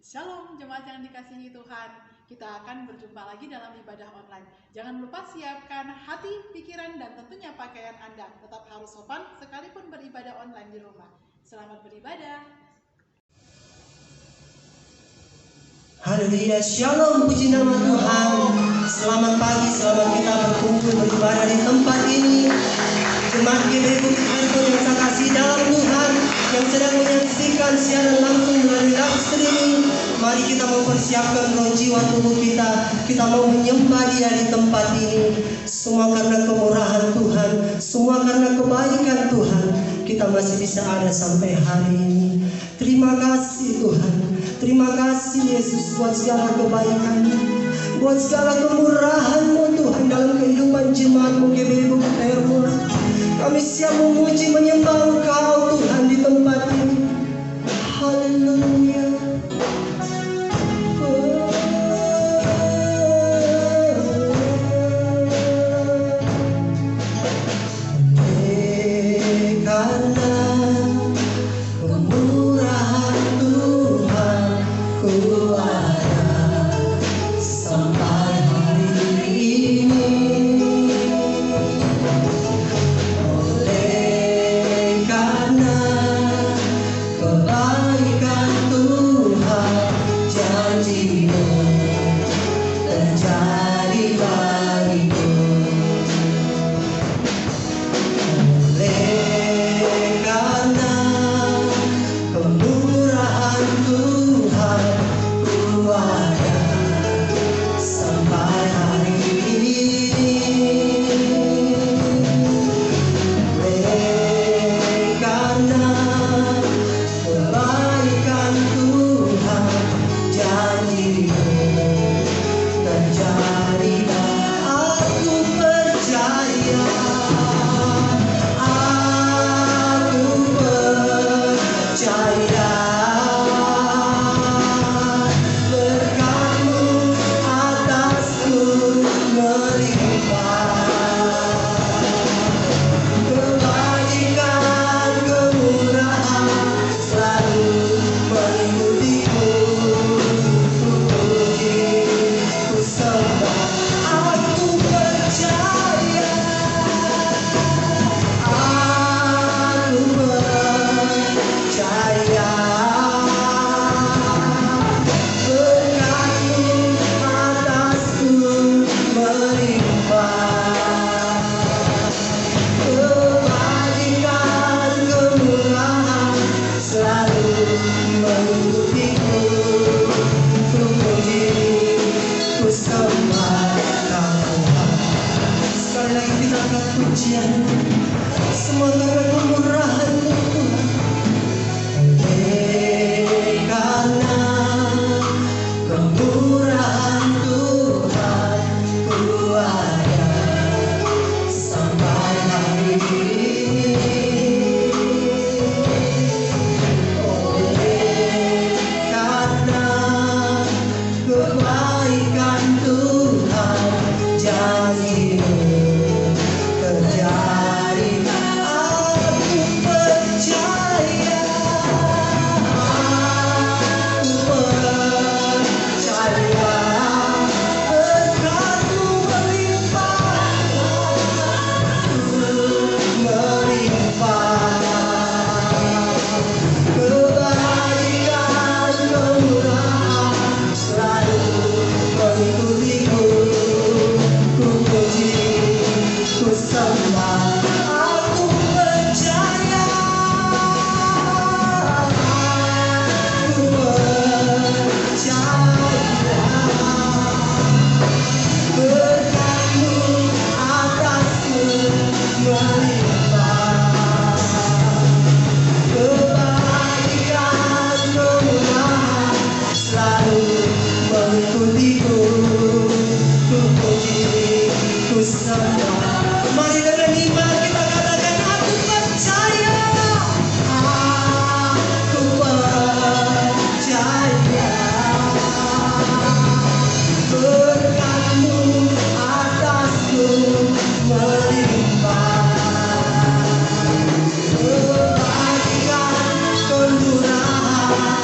Shalom jemaat yang dikasihi Tuhan. Kita akan berjumpa lagi dalam ibadah online. Jangan lupa siapkan hati, pikiran, dan tentunya pakaian Anda. Tetap harus sopan sekalipun beribadah online di rumah. Selamat beribadah. Haleluya, shalom, puji nama Tuhan. Selamat pagi, selamat kita berkumpul beribadah di tempat ini. Jemaat GBI Handphone yang saya kasih dalam Tuhan, yang sedang menyaksikan siaran langsung melalui live streaming, mari kita mempersiapkan roh jiwa tubuh kita. Kita mau menyembah Dia di tempat ini. Semua karena kemurahan Tuhan, semua karena kebaikan Tuhan, kita masih bisa ada sampai hari ini. Terima kasih Tuhan. Terima kasih Yesus buat segala kebaikan-Mu, buat segala kemurahan-Mu Tuhan dalam kehidupan jemaat-Mu GBI Bukit Airport. Kami siap memuji menyembah Engkau Tuhan di tempat ini. Haleluya.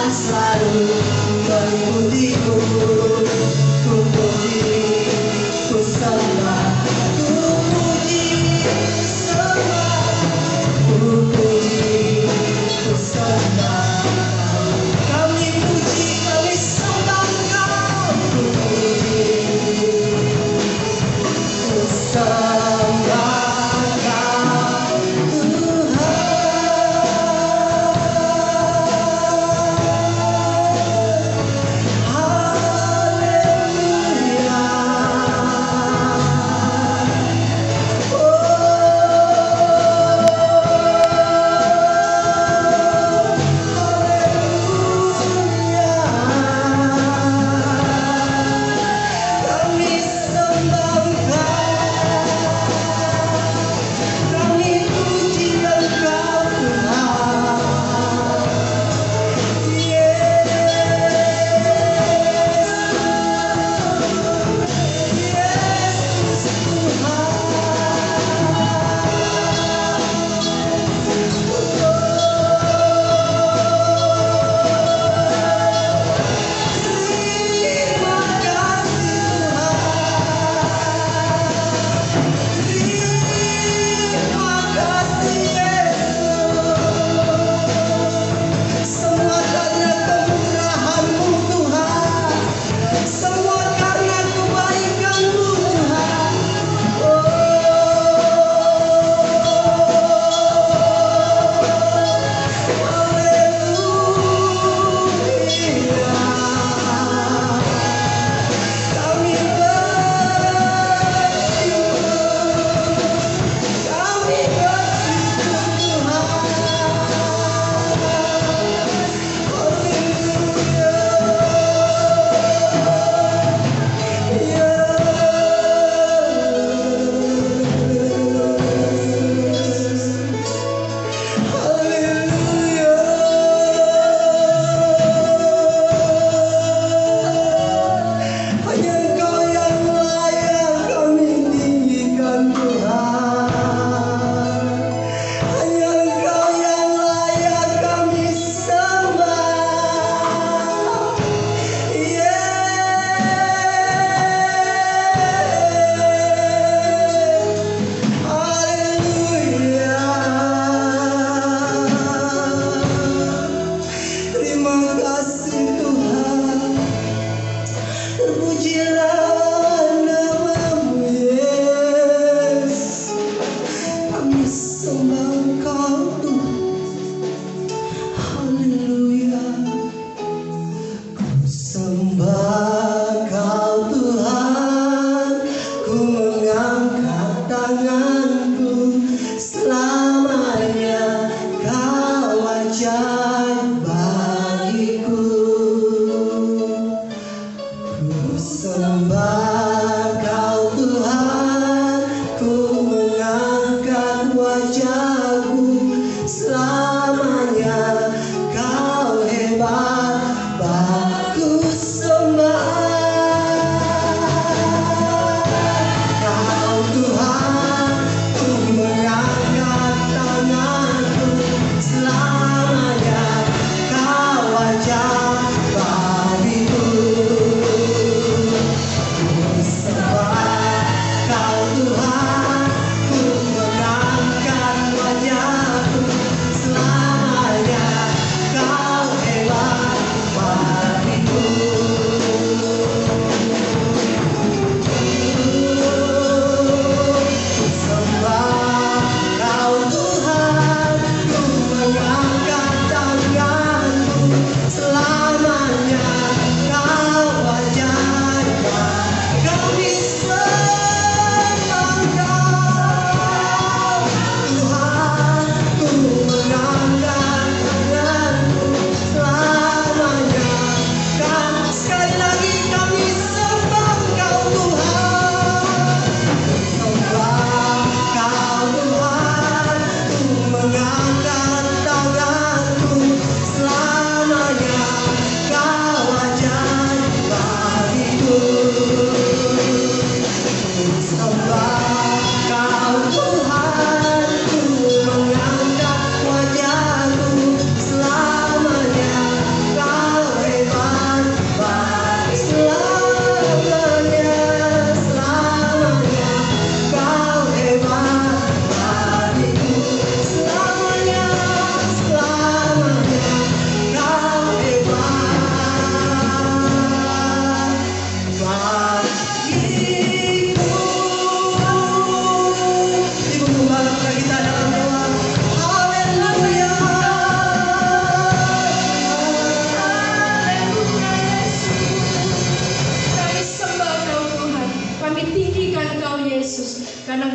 Selalu putihku, ku puji, ku sembah, ku puji, sembah, ku puji, ku sembah. Kami puji, kami sembah Engkau, ku puji, ku sembah Engkau, Tuhan. Haleluya.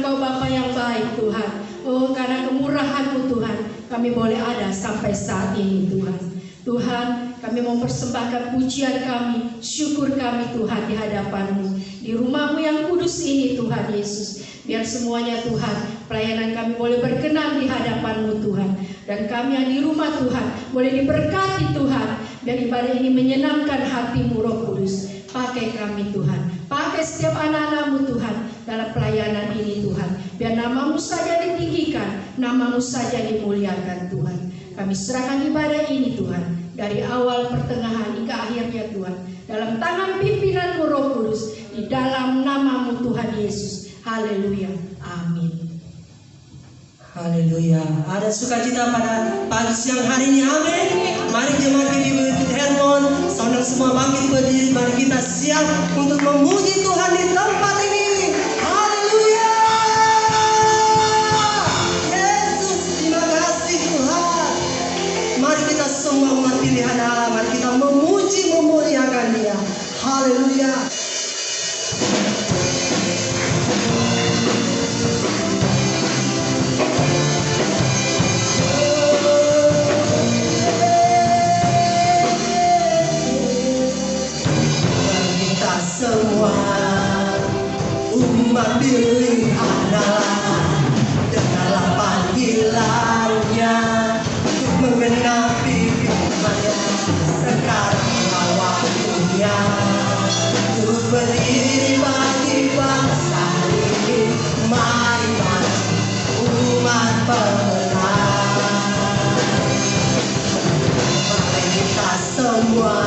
Engkau Bapa yang baik Tuhan. Oh, karena kemurahan-Mu Tuhan, kami boleh ada sampai saat ini Tuhan. Tuhan, kami mau persembahkan pujian kami, syukur kami Tuhan di hadapan-Mu, di rumah-Mu yang kudus ini Tuhan Yesus. Biar semuanya Tuhan, pelayanan kami boleh berkenan di hadapan-Mu Tuhan. Dan kami yang di rumah Tuhan, boleh diberkati Tuhan. Biar ibadah ini menyenangkan hati-Mu Roh Kudus. Pakai kami Tuhan, pakai setiap anak-anak-Mu Tuhan dalam pelayanan ini Tuhan. Biar nama-Mu saja ditinggikan, nama-Mu saja dimuliakan Tuhan. Kami serahkan ibadah ini Tuhan, dari awal pertengahan hingga akhirnya Tuhan, dalam tangan pimpinan-Mu Roh Kudus, di dalam nama-Mu Tuhan Yesus. Haleluya, amin. Haleluya. Ada sukacita pada pagi siang hari ini. Amin. Mari jemaat kita berikut handphone. Saudara semua bangkit berdiri. Mari kita siap untuk memuji Tuhan di tempat ini. Haleluya. Yesus, terima kasih Tuhan. Mari kita semua umat pilihan Allah. Mari kita memuji, memuliakan Dia. Haleluya. Semua umat pilihan Allah, dengarlah panggilannya untuk menggenapi firman-Nya. Sekarang waktunya untuk berdiri bagi bangsa ini. Mari umat pemenang. Mari kita semua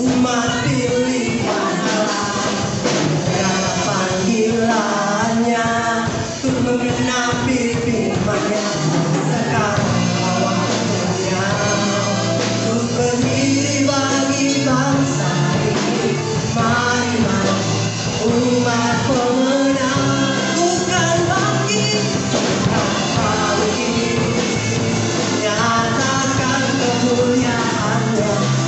umat pilihan Allah, dalam panggilannya untuk menggenapi firman-Nya. Sekarang waktunya untuk berdiri bagi bangsa ini. Mari umat pemenang, bukan bangkit, nyatakan kemuliaan-Nya.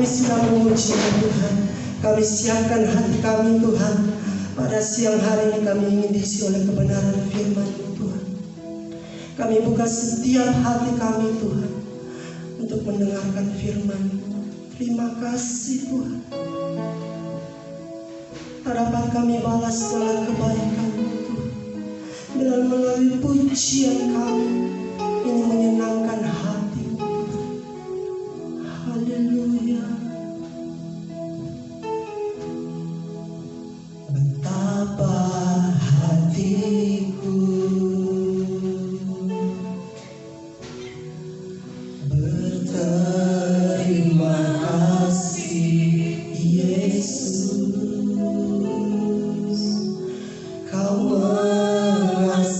kami sudah memuji Tuhan. Kami siapkan hati kami Tuhan. Pada siang hari ini kami ingin diisi oleh kebenaran firman Tuhan. Kami buka setiap hati kami Tuhan untuk mendengarkan firman. Terima kasih Tuhan. Tak dapat kami balas segala kebaikan Tuhan. Dengan melalui pujian kami ini menyenangkan hati Tuhan. Haleluya. Betapa hatiku berterima kasih Yesus, Kau mengasihiku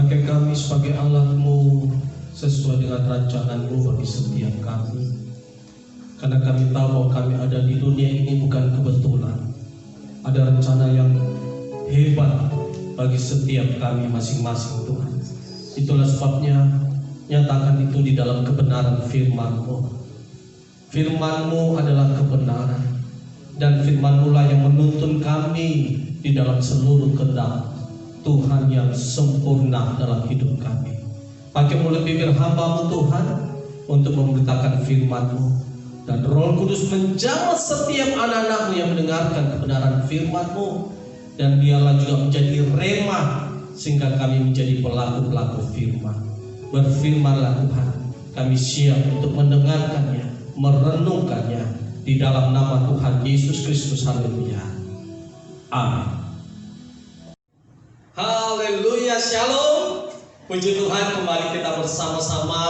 Pakai kami sebagai alatmu sesuai dengan rancanganmu bagi setiap kami. Karena kami tahu bahwa kami ada di dunia ini bukan kebetulan. Ada rencana yang hebat bagi setiap kami masing-masing, Tuhan. Itulah sebabnya nyatakan itu di dalam kebenaran firman-Mu. Firman-Mu adalah kebenaran, dan firman-Mu lah yang menuntun kami di dalam seluruh kehendak Tuhan yang sempurna dalam hidup kami. Pakai mulut bibir hamba-Mu Tuhan untuk memberitakan firman-Mu, dan Roh Kudus menjamah setiap anak-anak-Mu yang mendengarkan kebenaran firman-Mu, dan biarlah juga menjadi rema sehingga kami menjadi pelaku-pelaku firman. Berfirmanlah Tuhan, kami siap untuk mendengarkannya, merenungkannya di dalam nama Tuhan Yesus Kristus. Haleluya. Amin. Haleluya, shalom. Puji Tuhan, kembali kita bersama-sama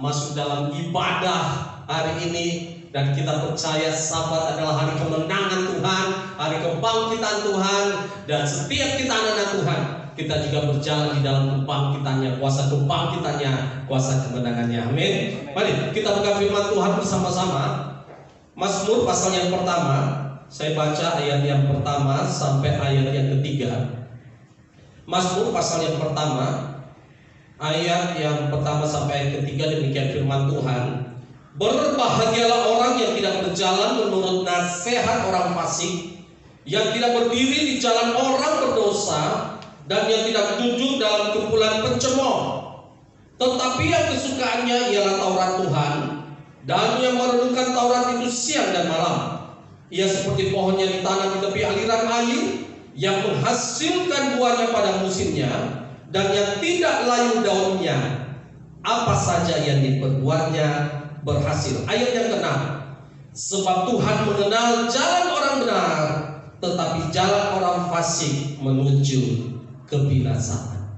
masuk dalam ibadah hari ini. Dan kita percaya Sabat adalah hari kemenangan Tuhan, hari kebangkitan Tuhan. Dan setiap kita anak-anak Tuhan, kita juga berjalan di dalam kebangkitannya, kuasa kemenangannya. Amin. Mari kita buka firman Tuhan bersama-sama. Mazmur pasal yang pertama, saya baca ayat yang pertama sampai ayat yang ketiga. Mazmur pasal yang pertama, ayat yang pertama sampai ayat ketiga, demikian firman Tuhan. Berbahagialah orang yang tidak berjalan menurut nasihat orang fasik, yang tidak berdiri di jalan orang berdosa, dan yang tidak duduk dalam kumpulan pencemooh. Tetapi yang kesukaannya ialah Taurat Tuhan, dan yang merenungkan Taurat itu siang dan malam. Ia seperti pohon yang ditanam di tepi aliran air, yang menghasilkan buahnya pada musimnya, dan yang tidak layu daunnya. Apa saja yang diperbuatnya berhasil. Ayat yang ke-6. Sebab Tuhan mengenal jalan orang benar, tetapi jalan orang fasik menuju kebinasaan.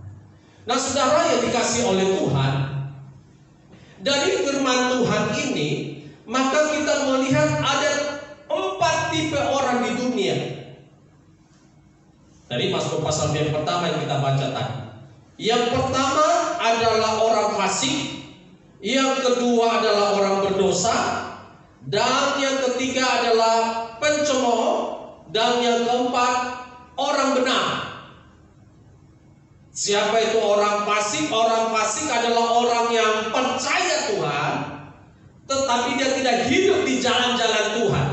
Nah, saudara yang dikasih oleh Tuhan, dari firman Tuhan ini, maka kita melihat ada 4 tipe orang di dunia. Dari Mazmur pasal yang pertama yang kita baca tadi. Yang pertama adalah orang fasik, yang kedua adalah orang berdosa, dan yang ketiga adalah pencemooh, dan yang keempat orang benar. Siapa itu orang fasik? Orang fasik adalah orang yang percaya Tuhan, tetapi dia tidak hidup di jalan-jalan Tuhan.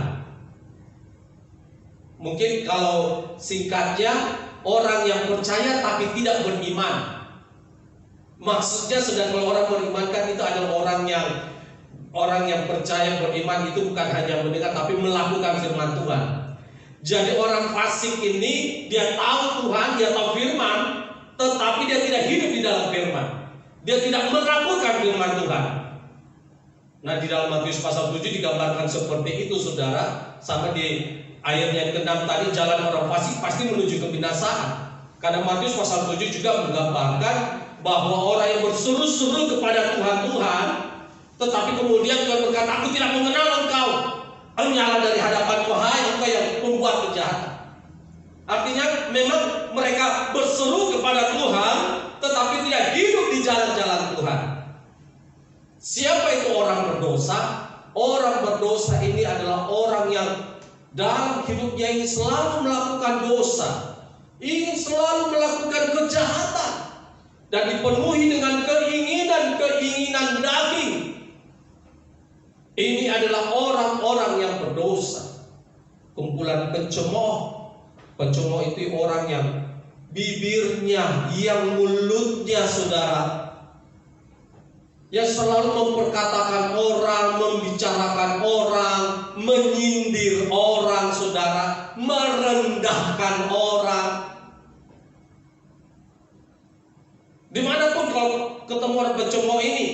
Mungkin kalau singkatnya, orang yang percaya tapi tidak beriman. Maksudnya sedang kalau orang beriman kan itu adalah orang yang percaya beriman itu bukan hanya mendengar tapi melakukan firman Tuhan. Jadi orang fasik ini dia tahu Tuhan, dia tahu firman, tetapi dia tidak hidup di dalam firman. Dia tidak melakukan firman Tuhan. Nah, di dalam Matius pasal 7 digambarkan seperti itu, saudara. Sampai di ayat yang ke-6 tadi, jalan orang fasik pasti menuju kebinasaan. Karena Matius pasal 7 juga menggambarkan bahwa orang yang berseru-seru kepada Tuhan, tetapi kemudian Tuhan berkata, aku tidak mengenal engkau. Nyala dari hadapanku, hai engkau yang membuat kejahatan. Artinya memang mereka berseru kepada Tuhan, tetapi tidak hidup di jalan-jalan Tuhan. Siapa itu orang berdosa? Orang berdosa ini adalah orang yang dalam hidupnya ini selalu melakukan dosa, ingin selalu melakukan kejahatan, dan dipenuhi dengan keinginan daging. Ini adalah orang-orang yang berdosa. Kumpulan pencemooh. Pencemooh itu orang yang bibirnya, yang mulutnya, saudara, yang selalu memperkatakan orang, membicarakan orang, menyindir orang, saudara, merendahkan orang. Dimanapun kalau ketemu orang pencemooh ini,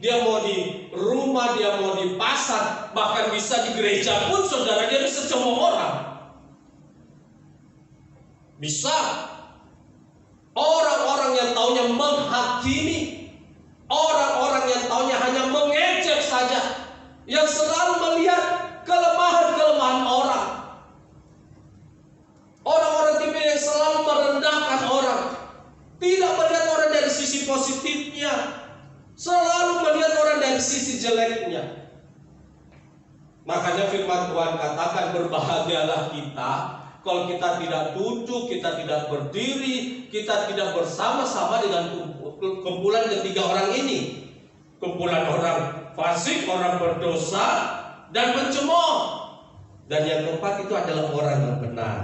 dia mau di rumah, dia mau di pasar, bahkan bisa di gereja pun, saudara, dia bisa cemooh orang. Bisa. Orang-orang yang taunya menghakimi, orang-orang yang taunya hanya mengejek saja, yang selalu melihat kelemahan-kelemahan orang. Orang-orang tipe yang selalu merendahkan orang, tidak melihat orang dari sisi sisi positifnya, selalu melihat orang dari sisi jeleknya. Makanya firman Tuhan katakan, berbahagialah kita kalau kita tidak duduk, kita tidak berdiri, kita tidak bersama-sama dengan kumpulan ketiga orang ini. Kumpulan orang fasik, orang berdosa, dan pencemooh. Dan yang keempat itu adalah orang yang benar.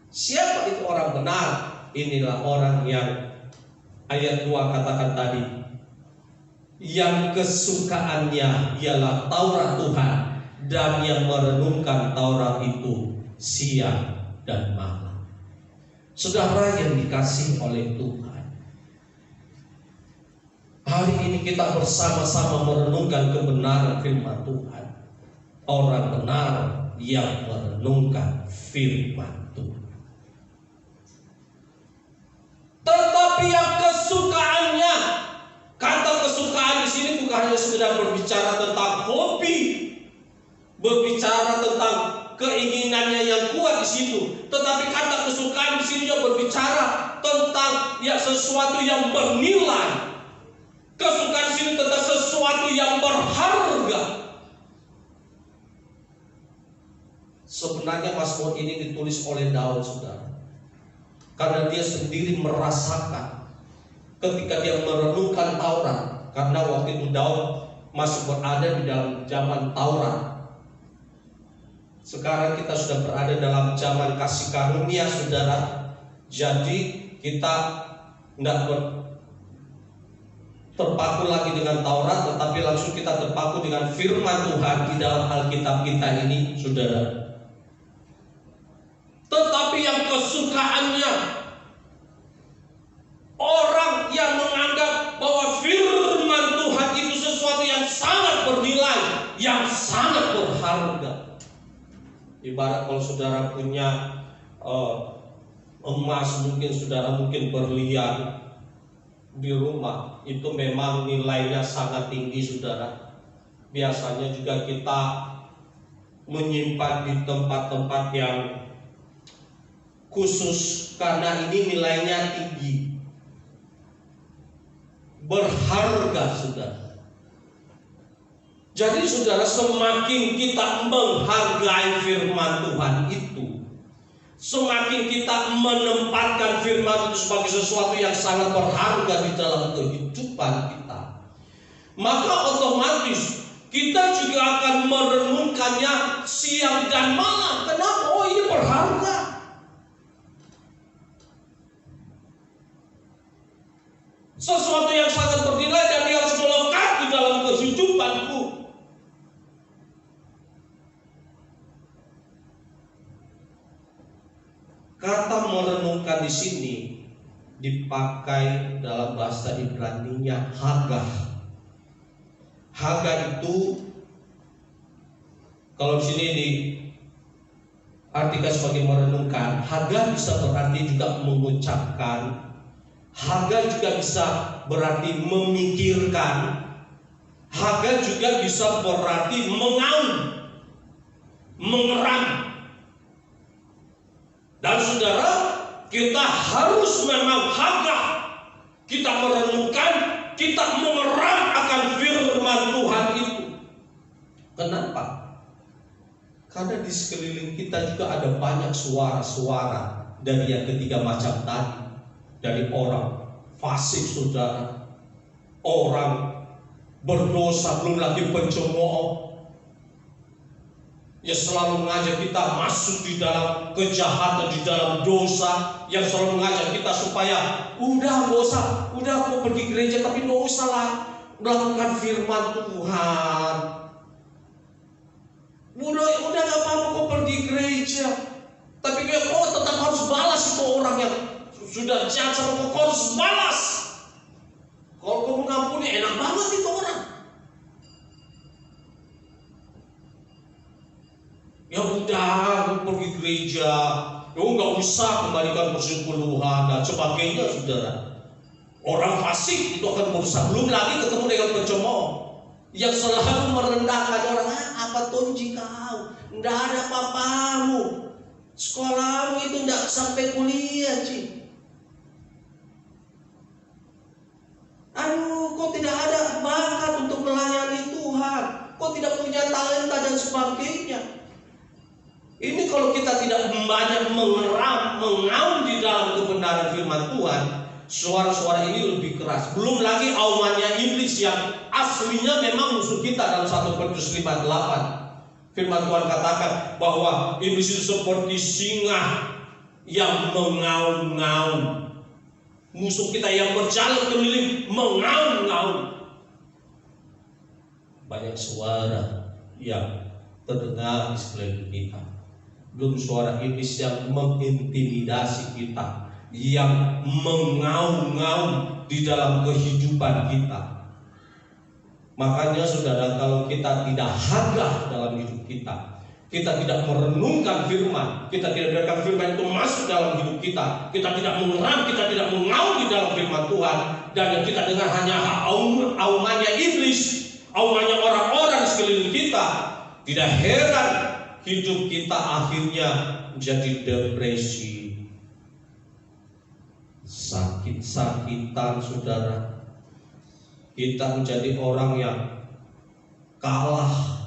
Siapa itu orang benar? Inilah orang yang ayat 2 katakan tadi, yang kesukaannya ialah Taurat Tuhan, dan yang merenungkan Taurat itu siang dan malam. Saudara yang dikasihi oleh Tuhan, hari ini kita bersama-sama merenungkan kebenaran firman Tuhan. Orang benar yang merenungkan firman Tuhan. Tetapi yang kesukaannya, kata kesukaan di sini bukan hanya sekedar berbicara tentang hobi, berbicara tentang keinginannya yang kuat di situ, tetapi kata kesukaan di sini juga berbicara tentang sesuatu yang bernilai. Kesukaan di sini tentang sesuatu yang berharga. Sebenarnya Mazmur ini ditulis oleh Daud, saudara, karena dia sendiri merasakan ketika dia merenungkan Taurat. Karena waktu itu Daud masih berada di dalam zaman Taurat. Sekarang kita sudah berada dalam zaman kasih karunia, saudara. Jadi kita tidak terpaku lagi dengan Taurat, tetapi langsung kita terpaku dengan firman Tuhan di dalam Alkitab kita ini, saudara. Tetapi yang kesukaannya, orang yang menganggap bahwa firman Tuhan itu sesuatu yang sangat bernilai, yang sangat berharga. Ibarat kalau saudara punya emas, mungkin berlian di rumah, itu memang nilainya sangat tinggi, saudara. Biasanya juga kita menyimpan di tempat-tempat yang khusus karena ini nilainya tinggi, berharga, saudara. Jadi saudara, semakin kita menghargai firman Tuhan itu, semakin kita menempatkan firman itu sebagai sesuatu yang sangat berharga di dalam kehidupan kita, maka otomatis kita juga akan merenungkannya siang dan malam. Kenapa? Oh, ini berharga. Sesuatu yang sangat bernilai dan dia harus melekat di dalam kehidupanku. Kata merenungkan di sini dipakai dalam bahasa Ibrani-nya hagah. Hagah itu kalau di sini diartikan sebagai merenungkan, hagah bisa berarti juga mengucapkan. Haga juga bisa berarti memikirkan. Haga juga bisa berarti mengaum, mengeram. Dan saudara, kita harus memang haga. Kita merenungkan, kita mengeram akan firman Tuhan itu. Kenapa? Karena di sekeliling kita juga ada banyak suara-suara dari yang ketiga macam tadi. Dari orang fasik, saudara, orang berdosa, belum lagi pencemooh, yang selalu mengajak kita masuk di dalam kejahatan, di dalam dosa, yang selalu mengajak kita supaya udah mau pergi gereja tapi nggak usah lah melakukan firman Tuhan. Udah nggak apa-apa kok pergi gereja, tapi kok tetap harus balas itu orang yang sudah jahat sama kau, harus balas. Kalau kau mengampuni, enak banget itu orang. Ya udah, kau pergi gereja, ya nggak usah kembalikan persepuluhan dan sebagainya, saudara. Orang fasik itu akan berusaha, belum lagi ketemu dengan pencemooh yang selalu merendahkan orang. Apa tonji kau? Nggak ada apa-apamu. Sekolahmu itu nggak sampai kuliah, Ci. tidak ada bakat untuk melayani Tuhan, kok tidak punya talenta dan sebagainya. Ini kalau kita tidak banyak mengaum di dalam kebenaran firman Tuhan, suara-suara ini lebih keras. Belum lagi aumannya iblis yang aslinya memang musuh kita dalam 1 Petrus 5:8. Firman Tuhan katakan bahwa iblis itu seperti singa yang mengaum-ngaum. Musuh kita yang berjalan keliling mengaum-ngaum. Banyak suara yang terdengar di sekeliling kita. Belum suara iblis yang mengintimidasi kita, yang mengaum-ngaum di dalam kehidupan kita. Makanya saudara, kalau kita tidak hagah dalam hidup kita tidak merenungkan firman, kita tidak biarkan firman itu masuk dalam hidup kita tidak mengeram, kita tidak mengaum di dalam firman Tuhan, dan yang kita dengar hanya aumannya iblis, aumannya orang-orang di sekeliling kita, tidak heran hidup kita akhirnya menjadi depresi, sakit-sakitan saudara. Kita menjadi orang yang kalah,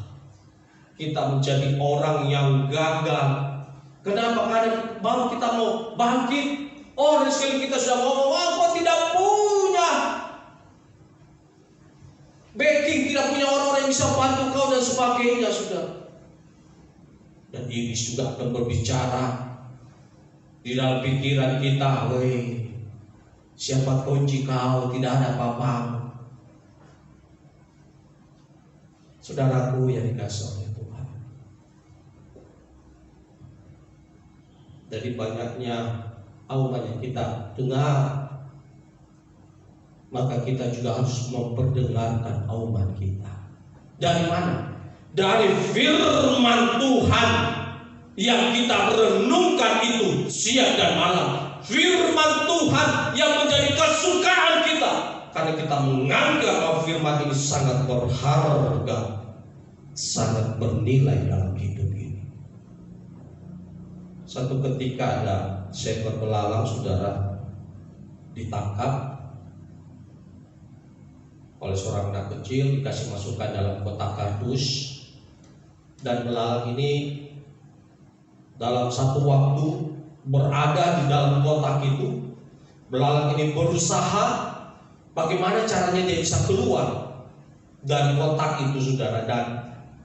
kita menjadi orang yang gagal. Kenapa? Karena baru kita mau bangkit, orang di sekeliling kita sudah ngomong, wah kok tidak punya backing, tidak punya orang-orang yang bisa bantu kau dan sebagainya, sudah. Dan iblis juga akan berbicara di dalam pikiran kita, weh, siapa kunci kau, tidak ada apa-apa. Saudaraku yang dikasihi oleh Tuhan, dari banyaknya auman yang kita dengar, maka kita juga harus memperdengarkan auman kita. Dari mana? Dari firman Tuhan yang kita renungkan itu siang dan malam. Firman Tuhan yang menjadi kesukaan kita, karena kita menganggap bahwa firman ini sangat berharga, sangat bernilai dalam hidup ini. Satu ketika ada seekor belalang, saudara, ditangkap oleh seorang anak kecil, dikasih masukkan dalam kotak kardus, dan belalang ini dalam satu waktu berada di dalam kotak itu. Belalang ini berusaha bagaimana caranya dia bisa keluar dari kotak itu, saudara, dan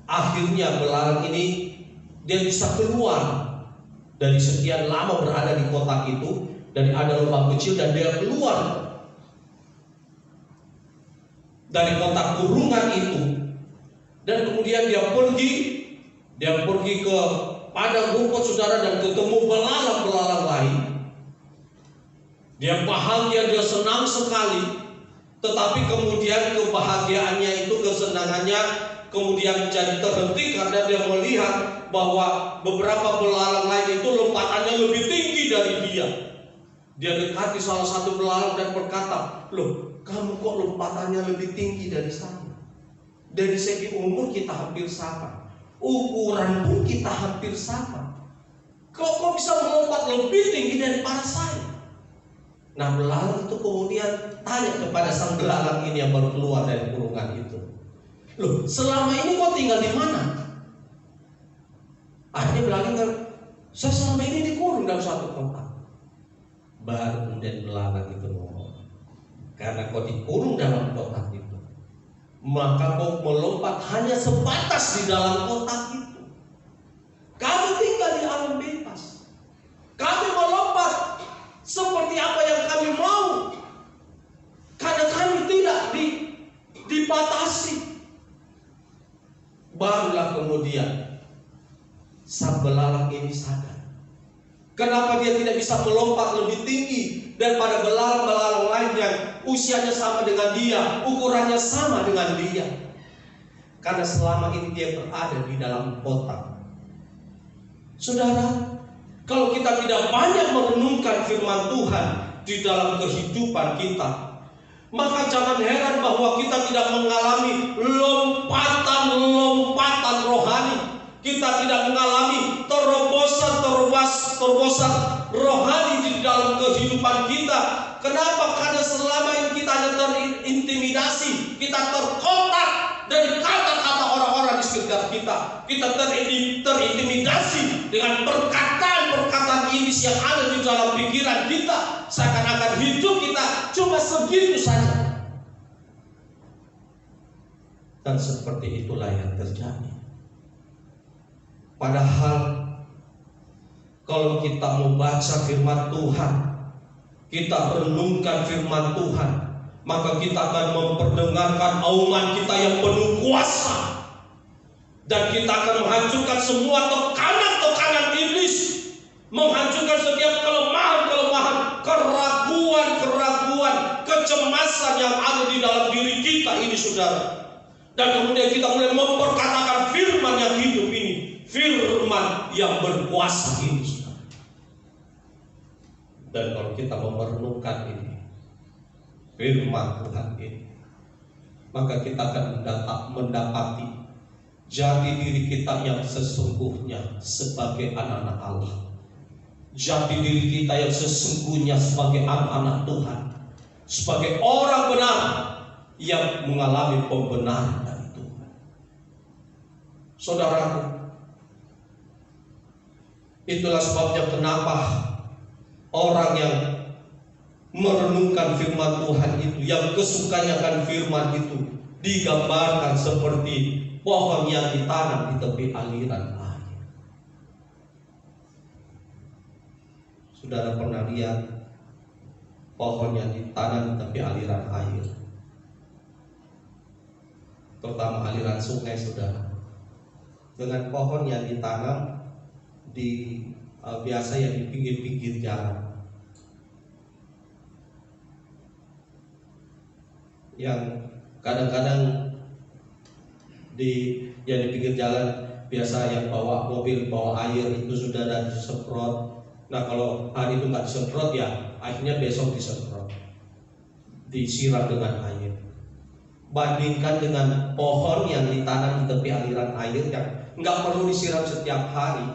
akhirnya belalang ini dia bisa keluar dari sekian lama berada di kotak itu, dan ada lubang kecil dan dia keluar dari kotak kurungan itu, dan kemudian dia pergi ke padang rumput, saudara, dan ketemu belalang-belalang lain. Dia bahagia, dia senang sekali. Tetapi kemudian kebahagiaannya itu, kesenangannya kemudian menjadi terhenti karena dia melihat bahwa beberapa belalang lain itu lompatannya lebih tinggi dari dia. Dia dekati salah satu belalang dan berkata, loh, kamu kok lompatannya lebih tinggi dari saya? Dari segi umur kita hampir sama, ukuran pun kita hampir sama. Kok bisa melompat lebih tinggi daripada saya? Nah, belalang itu kemudian tanya kepada sang belalang ini yang baru keluar dari kurungan itu, loh, selama ini kau tinggal di mana? Akhirnya belalang bilang, saya selama ini dikurung dalam satu kotak. Baru kemudian belalang itu ngomong, karena kau dikurung dalam kotak itu, maka kau melompat hanya sebatas di dalam kotak itu. Kami tinggal di alam bebas. Kami melompat seperti apa yang kami mau, karena kami tidak dibatasi. Barulah kemudian sang belalang ini sadar, kenapa dia tidak bisa melompat lebih tinggi daripada belalang-belalang lain yang usianya sama dengan dia, ukurannya sama dengan dia. Karena selama ini dia berada di dalam kotak. Saudara, kalau kita tidak banyak merenungkan firman Tuhan di dalam kehidupan kita, maka jangan heran bahwa kita tidak mengalami lompatan rohani. Kita tidak mengalami terobosan rohani di dalam kehidupan kita. Kenapa? Karena selama ini kita hanya terintimidasi kita terintimidasi dengan perkataan-perkataan iblis yang ada di dalam pikiran kita, seakan-akan hidup kita cuma segitu saja. Dan seperti itulah yang terjadi. Padahal kalau kita membaca firman Tuhan, kita renungkan firman Tuhan, maka kita akan memperdengarkan auman kita yang penuh kuasa. Dan kita akan menghancurkan semua tekanan-tekanan iblis, menghancurkan setiap kelemahan-kelemahan, keraguan-keraguan, kecemasan yang ada di dalam diri kita ini, saudara. Dan kemudian kita mulai memperkatakan firman yang hidup ini, firman yang berkuasa ini, saudara. Dan kalau kita merenungkan ini, firman Tuhan ini, maka kita akan mendapati jati diri kita yang sesungguhnya sebagai anak-anak Allah, jati diri kita yang sesungguhnya sebagai anak-anak Tuhan, sebagai orang benar yang mengalami pembenaran dari Tuhan. Saudaraku, itulah sebabnya kenapa orang yang merenungkan firman Tuhan itu, yang kesukanya akan firman itu, digambarkan seperti pohon yang ditanam di tepi aliran air. Saudara pernah lihat pohon yang ditanam di tepi aliran air, terutama aliran sungai, saudara, dengan pohon yang ditanam di biasa yang di pinggir-pinggir jalan, yang kadang-kadang di pinggir jalan biasa yang bawa mobil, bawa air itu sudah ada disemprot. Nah, kalau hari itu nggak disemprot, ya akhirnya besok disemprot, disiram dengan air. Bandingkan dengan pohon yang ditanam di tepi aliran air yang nggak perlu disiram setiap hari,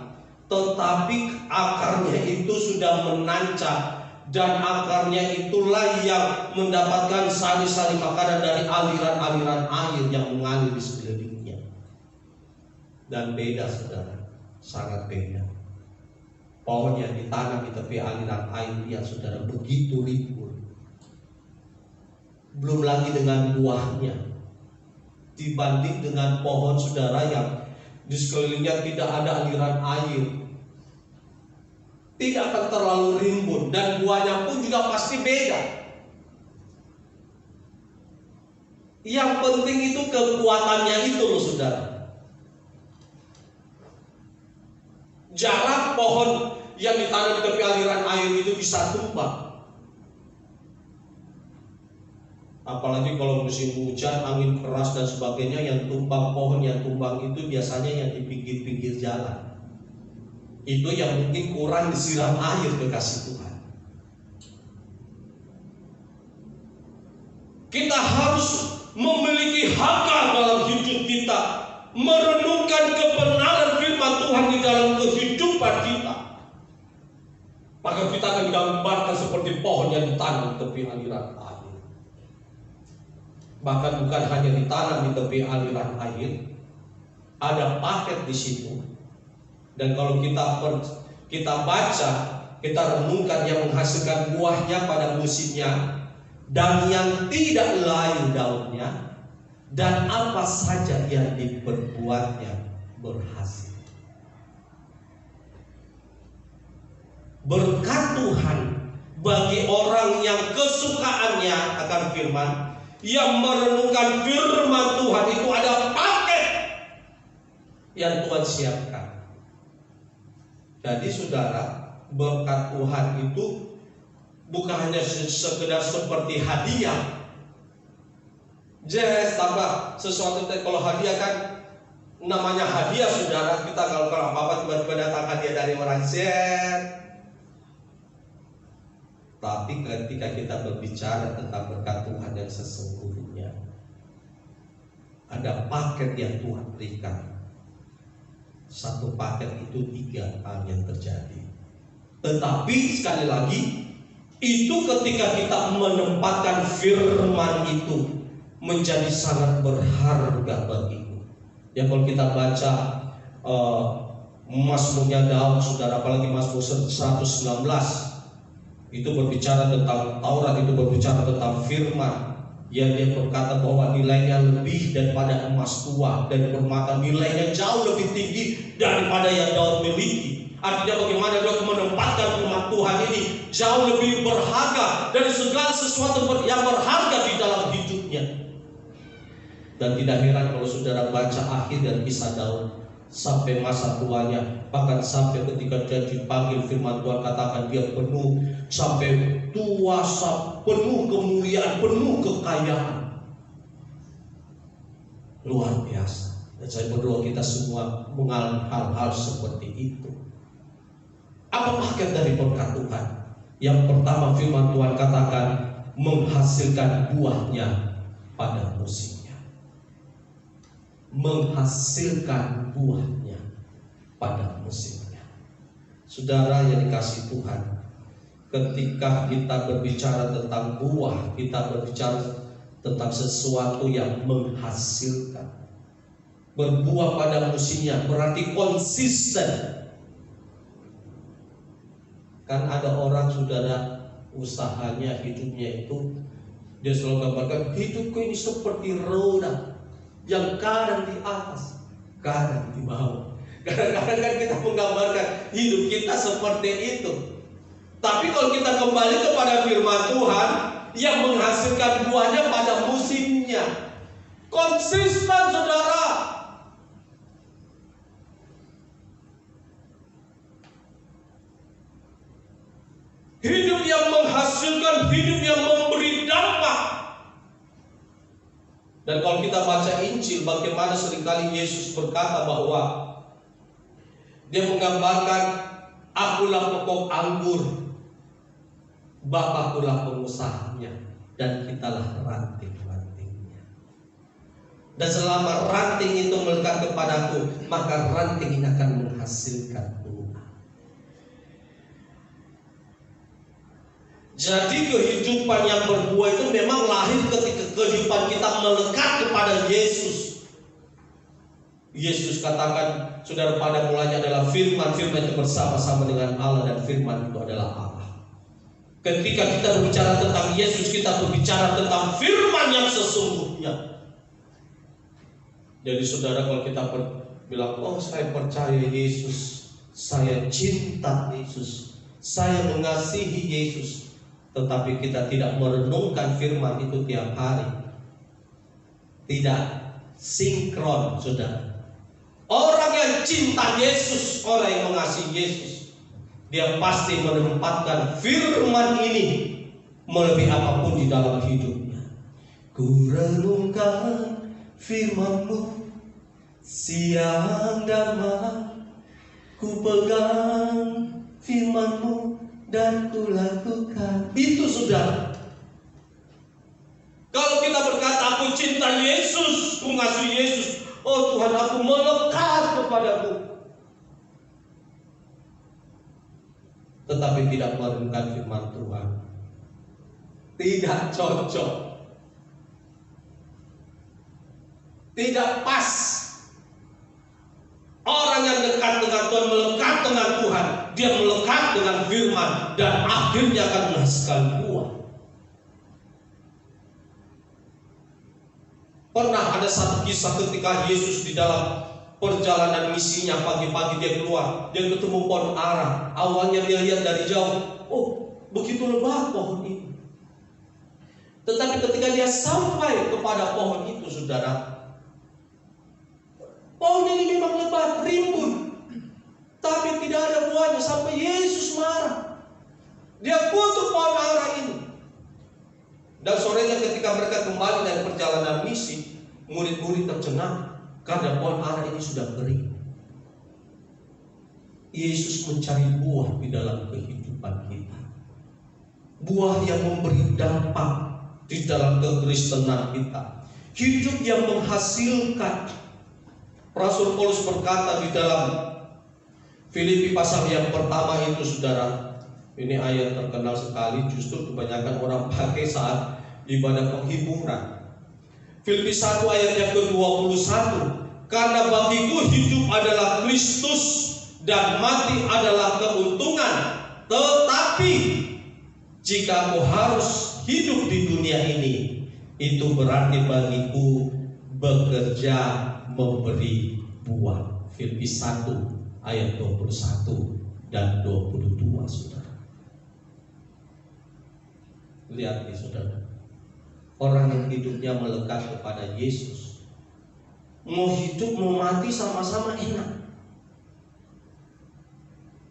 tetapi akarnya itu sudah menancap, dan akarnya itulah yang mendapatkan sari-sari makanan dari aliran-aliran air yang mengalir di sekelilingnya. Dan beda, saudara, sangat beda. Pohon yang ditanam di tepi aliran air yang, saudara, begitu rimbun, belum lagi dengan buahnya, dibanding dengan pohon, saudara, yang di sekelilingnya tidak ada aliran air, tidak akan terlalu rimbun, dan buahnya pun juga pasti beda. Yang penting itu kekuatannya itu loh, saudara. Jarang pohon yang ditanam di tepi aliran air itu bisa tumbang. Apalagi kalau musim hujan, angin keras dan sebagainya, yang tumbang, pohon yang tumbang itu biasanya yang di pinggir-pinggir jalan. Itu yang mungkin kurang disiram air, kekasih Tuhan. Kita harus memiliki hakkat dalam hidup kita, merenungkan kebenaran firman Tuhan di dalam kehidupan kita. Maka kita akan digambarkan seperti pohon yang ditanam di tepi aliran air. Bahkan bukan hanya ditanam di tepi aliran air, ada paket di situ. Dan kalau kita baca, kita renungkan, yang menghasilkan buahnya pada musimnya, dan yang tidak layu daunnya, dan apa saja yang diperbuatnya berhasil. Berkat Tuhan bagi orang yang kesukaannya akan firman, yang merenungkan firman Tuhan. Itu ada paket yang Tuhan siapkan. Jadi, saudara, berkat Tuhan itu bukan hanya sekedar seperti hadiah. Tambah sesuatu. Kalau hadiah kan namanya hadiah, saudara. Kita kalau apa-apa tiba-tiba datang hadiah dari orang Tapi ketika kita berbicara tentang berkat Tuhan yang sesungguhnya, ada paket yang Tuhan berikan. Satu paket itu 3 hal yang terjadi. Tetapi sekali lagi, itu ketika kita menempatkan firman itu menjadi sangat berharga bagiku. Ya, kalau kita baca Mazmurnya Daud, saudara, apalagi Mazmur 119 itu berbicara tentang Taurat, itu berbicara tentang firman. Dia berkata bahwa nilainya lebih daripada emas tua, dan permata nilainya jauh lebih tinggi daripada yang Daud miliki. Artinya bagaimana Daud menempatkan firman Tuhan ini jauh lebih berharga dari segala sesuatu yang berharga di dalam hidupnya. Dan tidak heran kalau saudara baca akhir dan kisah Daud sampai masa tuanya, bahkan sampai ketika dia dipanggil, firman Tuhan katakan dia penuh sampai tua, penuh kemuliaan, penuh kekayaan. Luar biasa. Dan saya berdoa kita semua mengalami hal-hal seperti itu. Apa bagian dari berkat Tuhan? Yang pertama, firman Tuhan katakan menghasilkan buahnya pada musimnya. Menghasilkan buahnya pada musimnya. Saudara yang dikasihi Tuhan, ketika kita berbicara tentang buah, kita berbicara tentang sesuatu yang menghasilkan. Berbuah pada musimnya berarti konsisten. Kan ada orang, saudara, usahanya, hidupnya itu, dia selalu gambarkan, hidupku ini seperti roda yang kadang di atas, kadang di bawah. Kadang-kadang kan kita menggambarkan hidup kita seperti itu. Tapi kalau kita kembali kepada firman Tuhan yang menghasilkan buahnya pada musimnya, konsisten, saudara. Hidup yang menghasilkan, hidup yang memberi dampak. Dan kalau kita baca Injil, bagaimana seringkali Yesus berkata bahwa dia menggambarkan, akulah pokok anggur, Bapakkulah pengusahanya, dan kitalah ranting-rantingnya. Dan selama ranting itu melekat kepadaku, maka ranting ini akan menghasilkan buah. Jadi kehidupan yang berbuah itu memang lahir ketika kehidupan kita melekat kepada Yesus. Yesus katakan, saudara, pada mulanya adalah firman, firman itu bersama-sama dengan Allah, dan firman itu adalah Allah. Ketika kita berbicara tentang Yesus, kita berbicara tentang firman yang sesungguhnya. Jadi saudara, kalau kita bilang, oh saya percaya Yesus, saya cinta Yesus, saya mengasihi Yesus, tetapi kita tidak merenungkan firman itu tiap hari, tidak sinkron, saudara. Orang yang cinta Yesus, orang yang mengasihi Yesus, dia pasti menempatkan firman ini melebihi apapun di dalam hidupnya. Ku renungkan firman-Mu siang dan malam, ku pegang firman-Mu dan ku lakukan. Itu sudah. Kalau kita berkata aku cinta Yesus, ku mengasihi Yesus, oh Tuhan, aku melekat kepadamu, tetapi tidak merenungkan firman Tuhan, tidak cocok, tidak pas. Orang yang dekat dengan Tuhan, melekat dengan Tuhan, dia melekat dengan firman, dan akhirnya akan menghasilkan buah. Pernah ada satu kisah ketika Yesus di dalam perjalanan misinya, pagi-pagi dia keluar, dia ketemu pohon ara. Awalnya dia lihat dari jauh, oh begitu lebat pohon ini. Tetapi ketika dia sampai kepada pohon itu, saudara, pohon ini memang lebat, rimbun, tapi tidak ada buahnya. Sampai Yesus marah, dia kutuk pohon ara ini. Dan sorenya ketika mereka kembali dari perjalanan misi, murid-murid tercengang karena pohon ara ini sudah kering. Yesus mencari buah di dalam kehidupan kita, buah yang memberi dampak di dalam kekristenan kita, hidup yang menghasilkan. Rasul Paulus berkata di dalam Filipi pasal yang pertama itu, saudara, ini ayat terkenal sekali, justru kebanyakan orang pakai saat ibadah penghiburan. Filipi 1 ayat yang ke-21, Karena bagiku hidup adalah Kristus dan mati adalah keuntungan. Tetapi jika aku harus hidup di dunia ini, itu berarti bagiku bekerja memberi buah. Filipi 1 ayat 21 dan 22, saudara. Lihat nih, saudara. Orang yang hidupnya melekat kepada Yesus, mau hidup mau mati sama-sama enak.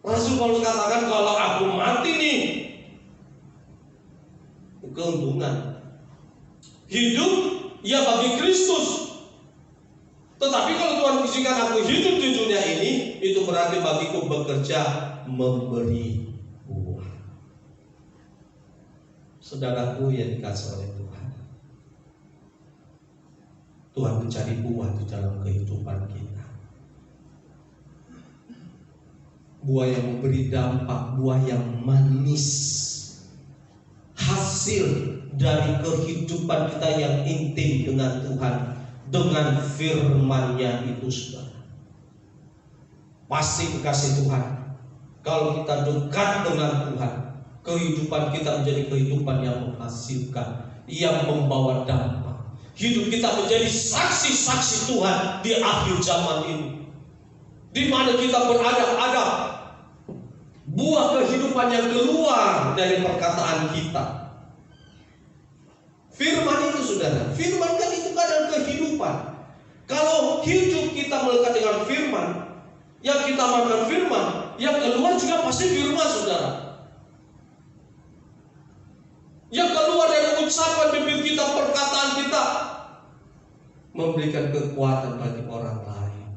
Rasul Paulus katakan, kalau aku mati nih, keuntungan. Hidup ya bagi Kristus. Tetapi kalau Tuhan izinkan aku hidup di dunia ini, itu berarti bagiku bekerja memberi buah. Saudaraku yang dikasihi oleh Tuhan, Tuhan mencari buah di dalam kehidupan kita. Buah yang memberi dampak, buah yang manis, hasil dari kehidupan kita yang intim dengan Tuhan, dengan firman-Nya itu, saudara. Pasti dikasih Tuhan, kalau kita dekat dengan Tuhan, kehidupan kita menjadi kehidupan yang menghasilkan, yang membawa dampak. Hidup kita menjadi saksi-saksi Tuhan di akhir zaman ini, di mana kita berada, buah kehidupan yang keluar dari perkataan kita. Firman itu, saudara, firman kan itu kadang kehidupan. Kalau hidup kita melekat dengan firman, yang kita makan firman, yang keluar juga pasti firman, saudara. Yang keluar dari ucapan bibir kita, perkataan kita, memberikan kekuatan bagi orang lain,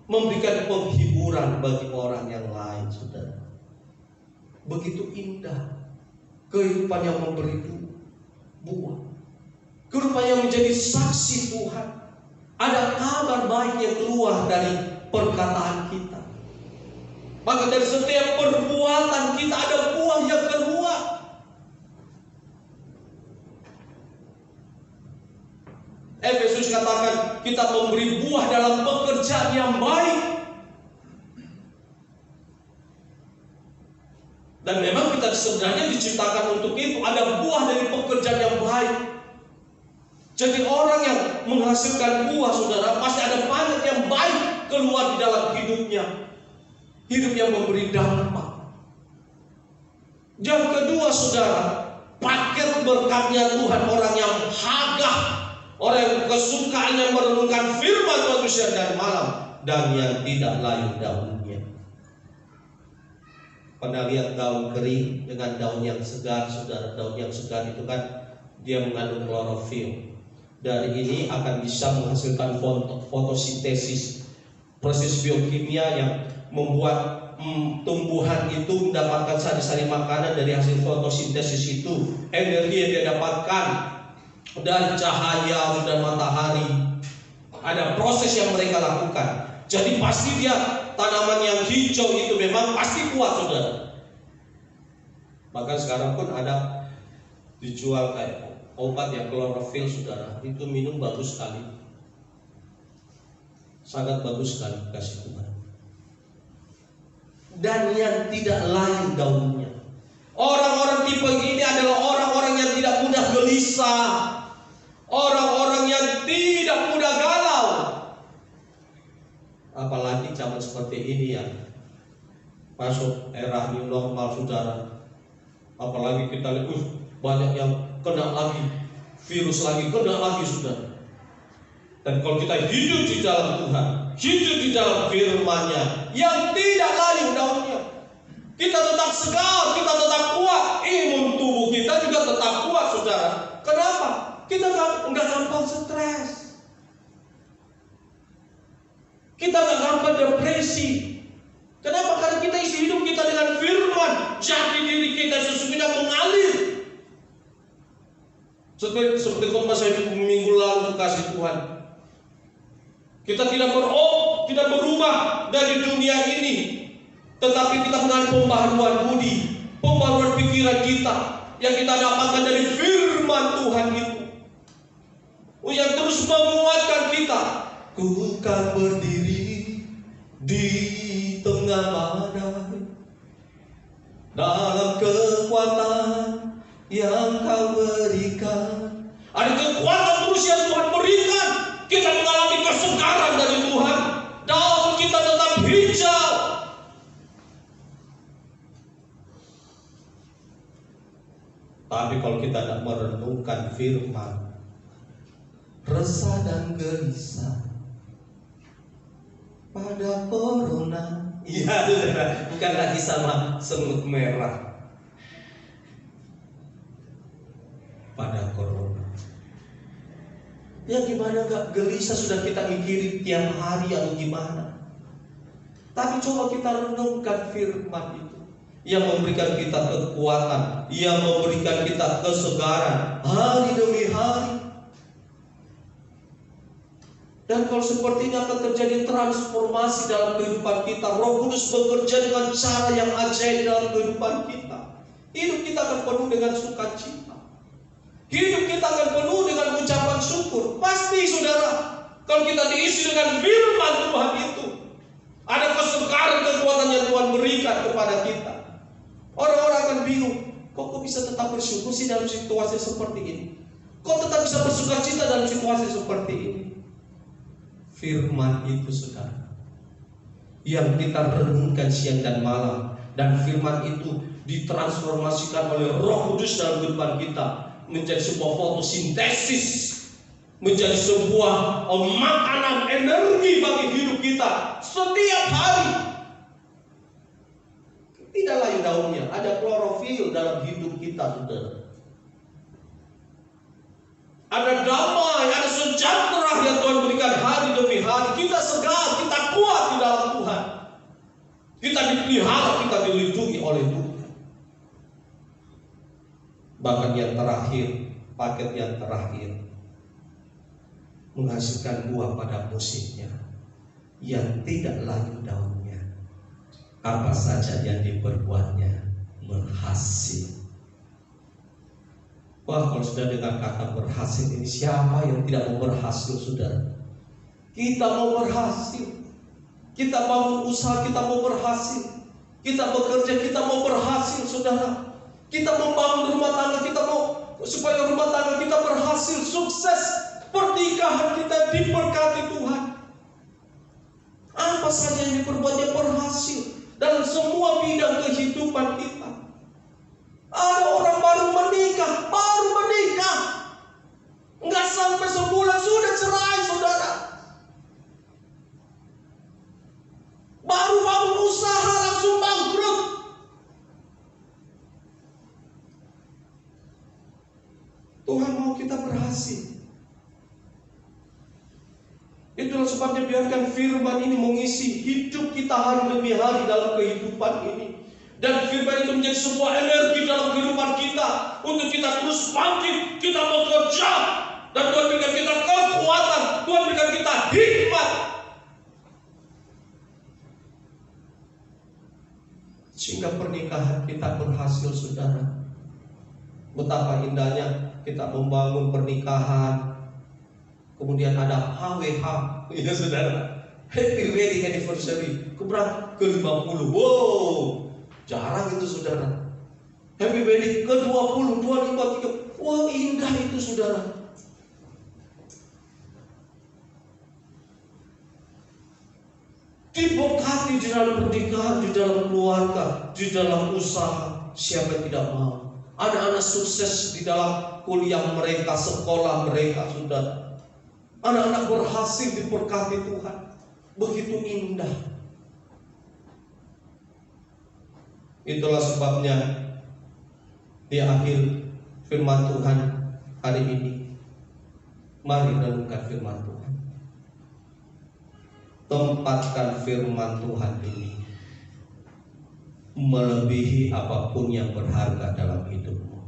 memberikan penghiburan bagi orang yang lain, saudara. Begitu indah kehidupan yang memberi buah, kehidupan yang menjadi saksi Tuhan. Ada kabar baik yang keluar dari perkataan kita. Maka dari setiap perbuatan kita ada buah yang keluar. Efesus katakan kita memberi buah dalam pekerjaan yang baik. Dan memang kita sebenarnya diciptakan untuk itu. Ada buah dari pekerjaan yang baik. Jadi orang yang menghasilkan buah, saudara, pasti ada panen yang baik keluar di dalam hidupnya. Hidup yang memberi dampak. Yang kedua, saudara, paket berkatnya Tuhan, orang yang hagah, orang yang kesukaannya merenungkan firman Tuhan siang dan malam, dan yang tidak layu daunnya. Pernah lihat daun kering dengan daun yang segar, saudara? Daun yang segar itu kan dia mengandung klorofil. Dari ini akan bisa menghasilkan fotosintesis, proses biokimia yang membuat tumbuhan itu mendapatkan sari-sari makanan dari hasil fotosintesis itu. Energi yang dia dapatkan dari cahaya dan matahari. Ada proses yang mereka lakukan. Jadi pasti dia tanaman yang hijau itu memang pasti kuat, saudara. Bahkan sekarang pun ada dijual kayak obat yang klorofil, saudara. Itu minum bagus sekali, sangat bagus sekali, kasih Tuhan. Dan yang tidak layu daunnya. Orang-orang tipe ini adalah orang-orang yang tidak mudah gelisah, orang-orang yang tidak mudah galau. Apalagi zaman seperti ini ya, masuk era new normal, saudara. Apalagi kita lihat banyak yang kena lagi, virus lagi, kena lagi, saudara. Dan kalau kita hidup di dalam Tuhan, hidup di dalam firman-Nya yang tidak layu daunnya, kita tetap segar, kita tetap kuat, imun tubuh kita juga tetap kuat, saudara. Kenapa? Kita nggak gampang stres. Kita nggak gampang depresi. Kenapa? Karena kita isi hidup kita dengan firman. Jadi diri kita sesungguhnya mengalir. Seperti khotbah saya minggu lalu, kasih Tuhan. Kita tidak berubah dari dunia ini, tetapi kita mengalami pembaharuan budi, pembaharuan pikiran kita yang kita dapatkan dari firman Tuhan itu, yang terus menguatkan kita. Ku kan berdiri di tengah badai dalam kekuatan yang Kau berikan. Ada kekuatan terus yang Tuhan berikan. Kita mengalami kesegaran dari Tuhan. Daun kita tetap hijau. Tapi kalau kita tidak merenungkan firman, resah dan gelisah pada corona. Iya, saudara, bukan lagi sama semut merah. Pada corona. Ya gimana gak gelisah sudah kita mikirin tiap hari atau gimana. Tapi coba kita renungkan firman itu, yang memberikan kita kekuatan, yang memberikan kita kesegaran hari demi hari. Dan kalau seperti ini akan terjadi transformasi dalam kehidupan kita. Roh Kudus bekerja dengan cara yang ajaib dalam kehidupan kita. Hidup kita akan penuh dengan sukacita. Hidup kita akan penuh dengan ucapan syukur. Pasti saudara, kalau kita diisi dengan firman Tuhan itu, ada kesegaran kekuatan yang Tuhan berikan kepada kita. Orang-orang akan bingung, kok bisa tetap bersyukur sih dalam situasi seperti ini? Kok tetap bisa bersukacita dalam situasi seperti ini? Firman itu saudara, yang kita renungkan siang dan malam, dan firman itu ditransformasikan oleh Roh Kudus dalam kehidupan kita menjadi sebuah fotosintesis, menjadi sebuah makanan energi bagi hidup kita setiap hari. Tidak lain daunnya, ada klorofil dalam hidup kita, saudara. Ada damai, ada sejahtera yang Tuhan berikan hari demi hari. Kita segar, kita kuat di dalam Tuhan. Kita dipelihara, kita dilindungi oleh Tuhan. Bahkan yang terakhir, paket yang terakhir, menghasilkan buah pada musimnya, yang tidak layu daunnya. Apa saja yang diperbuatnya berhasil. Wah, kalau sudah dengar kata berhasil ini, siapa yang tidak mau berhasil, saudara? Kita mau berhasil. Kita bangun usaha, kita mau berhasil. Kita bekerja, kita mau berhasil, saudara. Kita membangun rumah tangga, kita mau supaya rumah tangga kita berhasil, sukses. Pernikahan kita diberkati Tuhan. Apa saja yang diperbuatnya berhasil dalam semua bidang kehidupan kita. Ada orang baru menikah, nggak sampai sebulan sudah cerai, saudara. Baru bangun usaha langsung bangkrut. Tuhan mau kita berhasil. Itulah sebabnya biarkan firman ini mengisi hidup kita hari demi hari dalam kehidupan ini. Dan firman itu menjadi sebuah energi dalam kehidupan kita, untuk kita terus bangkit, kita bekerja. Dan Tuhan berikan kita kekuatan, Tuhan berikan kita hikmat. Sehingga pernikahan kita berhasil, saudara. Betapa indahnya kita membangun pernikahan. Kemudian ada HWH, ya saudara, Happy Wedding Anniversary, keberapa? Ke-50. Wow, jarang itu, saudara. Happy Wedding ke-20, 25, 30. Wah, indah itu, saudara. Diberkati di dalam pernikahan, di dalam keluarga, di dalam usaha. Siapa yang tidak mau? Anak-anak sukses di dalam kuliah mereka, sekolah mereka, saudara. Anak-anak berhasil diberkati Tuhan. Begitu indah. Itulah sebabnya di akhir firman Tuhan hari ini, mari renungkan firman Tuhan. Tempatkan firman Tuhan ini melebihi apapun yang berharga dalam hidupmu.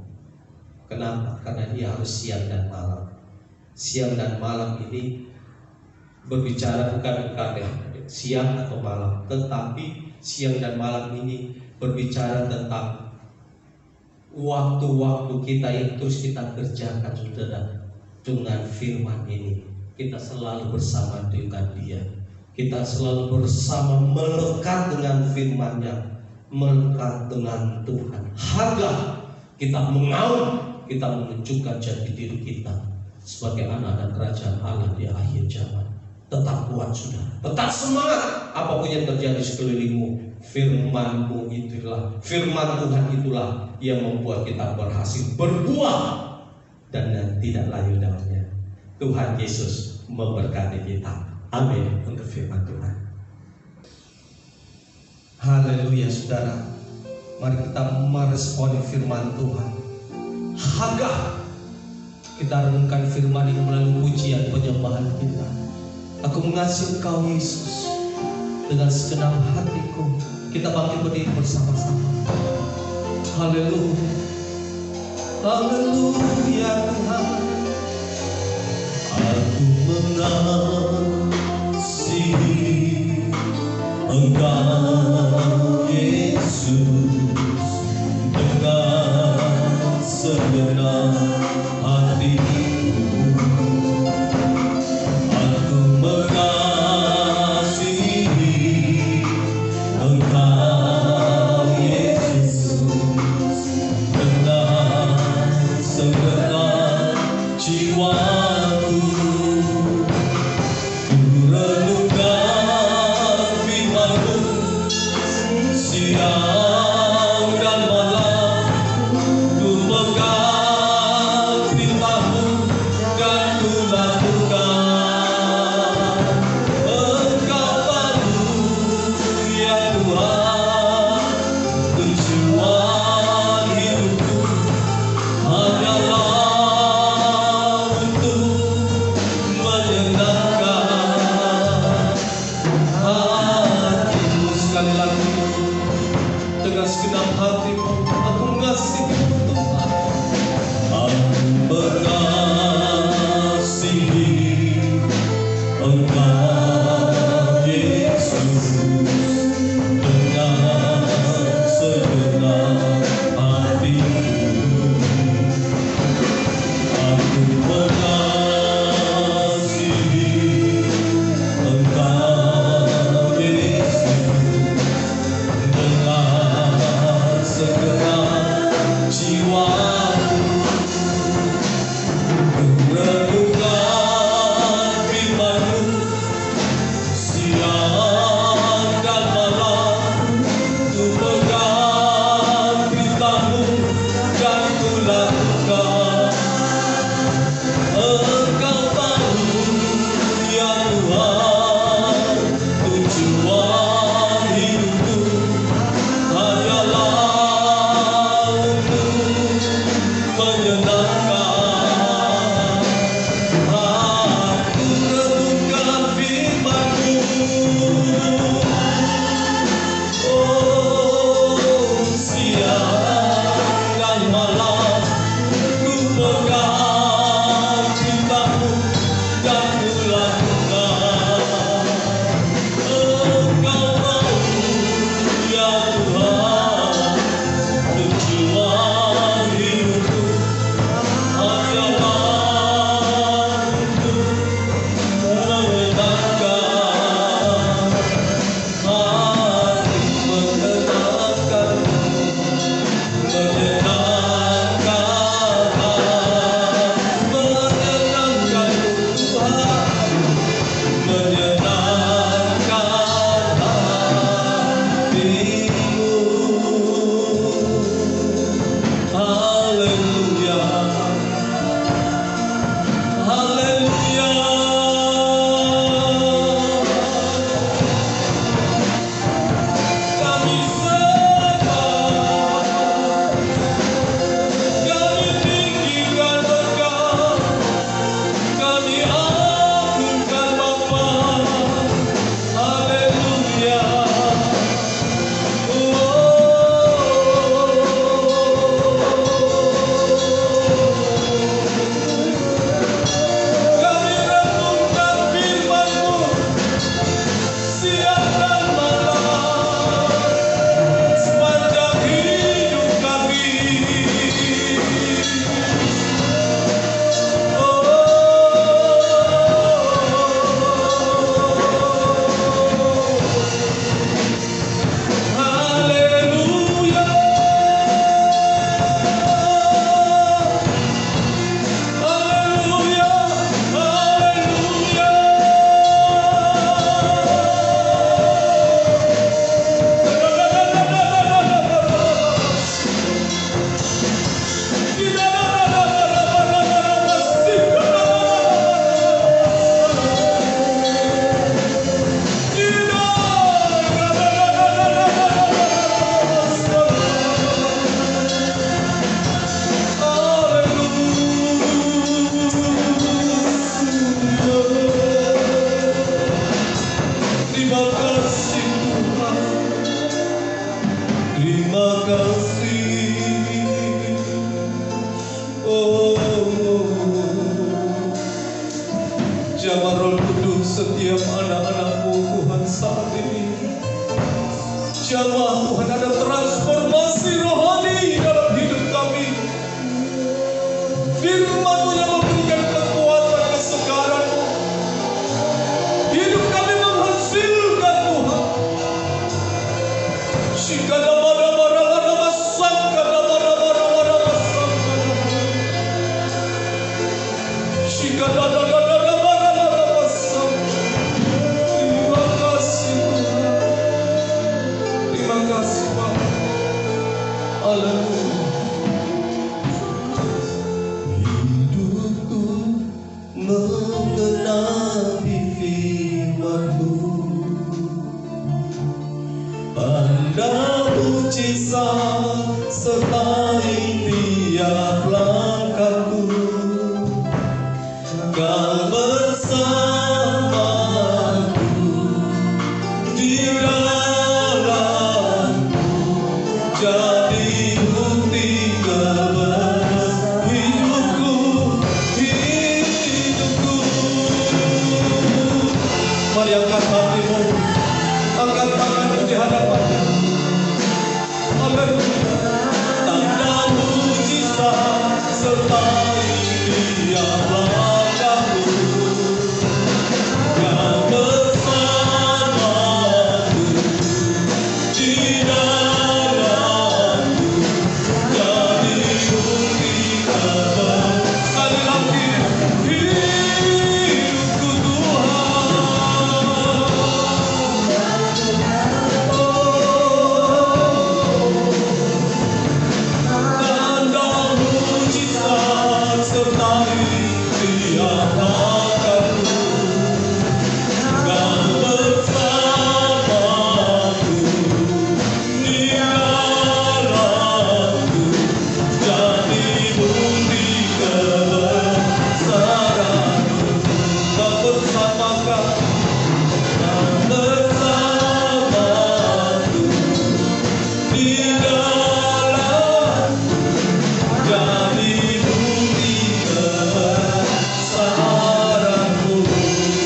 Kenapa? Karena dia harus siang dan malam. Siang dan malam ini berbicara bukan siang atau malam, tetapi siang dan malam ini berbicara tentang waktu-waktu kita yang terus kita kerjakan, saudara, dengan firman ini. kita selalu bersama dengan Dia. Kita selalu bersama melekat dengan firman-Nya, melekat dengan Tuhan. Hagar kita mengaum, kita menunjukkan jati diri kita sebagai anak dan kerajaan Allah di akhir zaman. Tetap kuat saudara, tetap semangat apapun yang terjadi sekelilingmu. Firman-Mu itulah, firman Tuhan itulah yang membuat kita berhasil berbuah dan tidak layu daunnya. Tuhan Yesus memberkati kita. Amin. Untuk firman Tuhan. Haleluya saudara. Mari kita meresponi firman Tuhan. Hagar, kita renungkan firman ini melalui pujian penyembahan kita. Aku mengasihi Engkau Yesus dengan segenap hatiku. Kita bangkit berdiri bersama-sama. Haleluya. Haleluya Tuhan. Aku mengasihi Engkau Yesus dengan segenap hatiku. Aku mengasihi Engkau Yesus dengan segenap jiwaku. Ku renungkan firman-Mu siang dan malam. Ku pegang firman-Mu dan ku lakukan. Engkau baru ya Tuhan, tujuan hidupku hanyalah untuk setiap anak-anak-Mu Tuhan saat ini. Jamah Tuhan, ada transformasi rohani dalam hidup kami. Firman-Mu yang memberikan kekuatan kesegaran-Mu. Hidup kami menghasilkan Tuhan. Terima kasih Pak. Haleluya. Hidupku mengenapi firman-Mu, tanda mujizat sertai tiap langkahku. Kau bersamaku di dalamku, jadi bukti kebenaran hidupku. Mari angkat hatimu, angkat tanganmu di hadapannya. Haleluya. Tanda mujizat sertai tiap langkahku. Kau bersamaku di dalamku, jadi bukti kebenaran. Sekali lagi, hidupku tanda mujizat sertai tiap langkahku. Kau bersamaku di dalamku, jadi bukti kebesaran-Mu. Kau bersamaku, kau bersamaku di dalamku, jadi bukti kebesaran-Mu.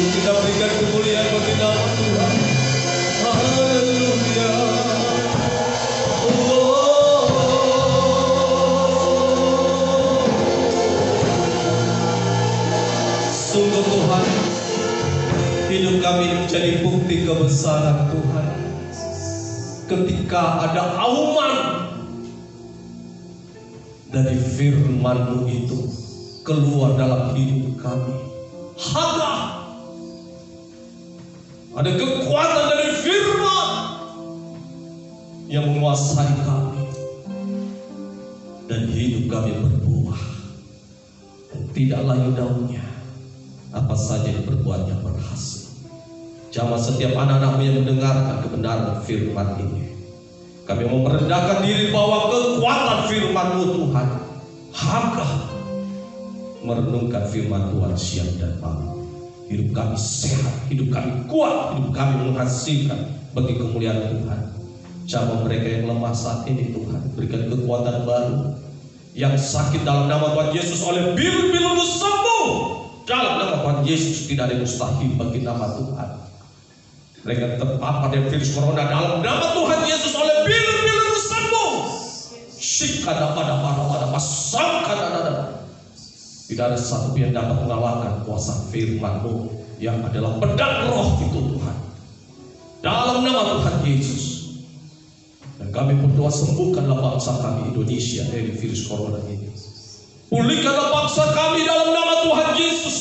Kita berikan kemuliaan bagi nama Tuhan. Haleluya. Sungguh Tuhan, hidup kami menjadi bukti kebesaran Tuhan. Ketika ada auman dari firman-Mu itu keluar dalam hidup kami, ada kekuatan dari firman yang menguasai kami, dan hidup kami berbuah, dan tidak layu daunnya, apa saja yang berbuatnya berhasil. Jamah setiap anak-anak-Mu yang mendengarkan kebenaran firman ini, kami mau merendahkan diri bahwa kekuatan firman-Mu Tuhan, merenungkan firman Tuhan siang dan malam. Hidup kami sehat, hidup kami kuat, hidup kami menghasilkan bagi kemuliaan Tuhan. Jamah mereka yang lemah saat ini Tuhan, berikan kekuatan baru. Yang sakit dalam nama Tuhan Yesus oleh bil-bil-Mu sembuh. Dalam nama Tuhan Yesus tidak ada yang mustahil bagi nama Tuhan. Mereka terpapar dari virus corona, dalam nama Tuhan Yesus oleh bil-bil-Mu sembuh. Tidak ada satu yang dapat mengalahkan kuasa firman-Mu yang adalah pedang roh itu Tuhan. Dalam nama Tuhan Yesus. Dan kami berdoa, sembuhkanlah bangsa kami Indonesia dari virus corona ini. Pulihkanlah bangsa kami dalam nama Tuhan Yesus.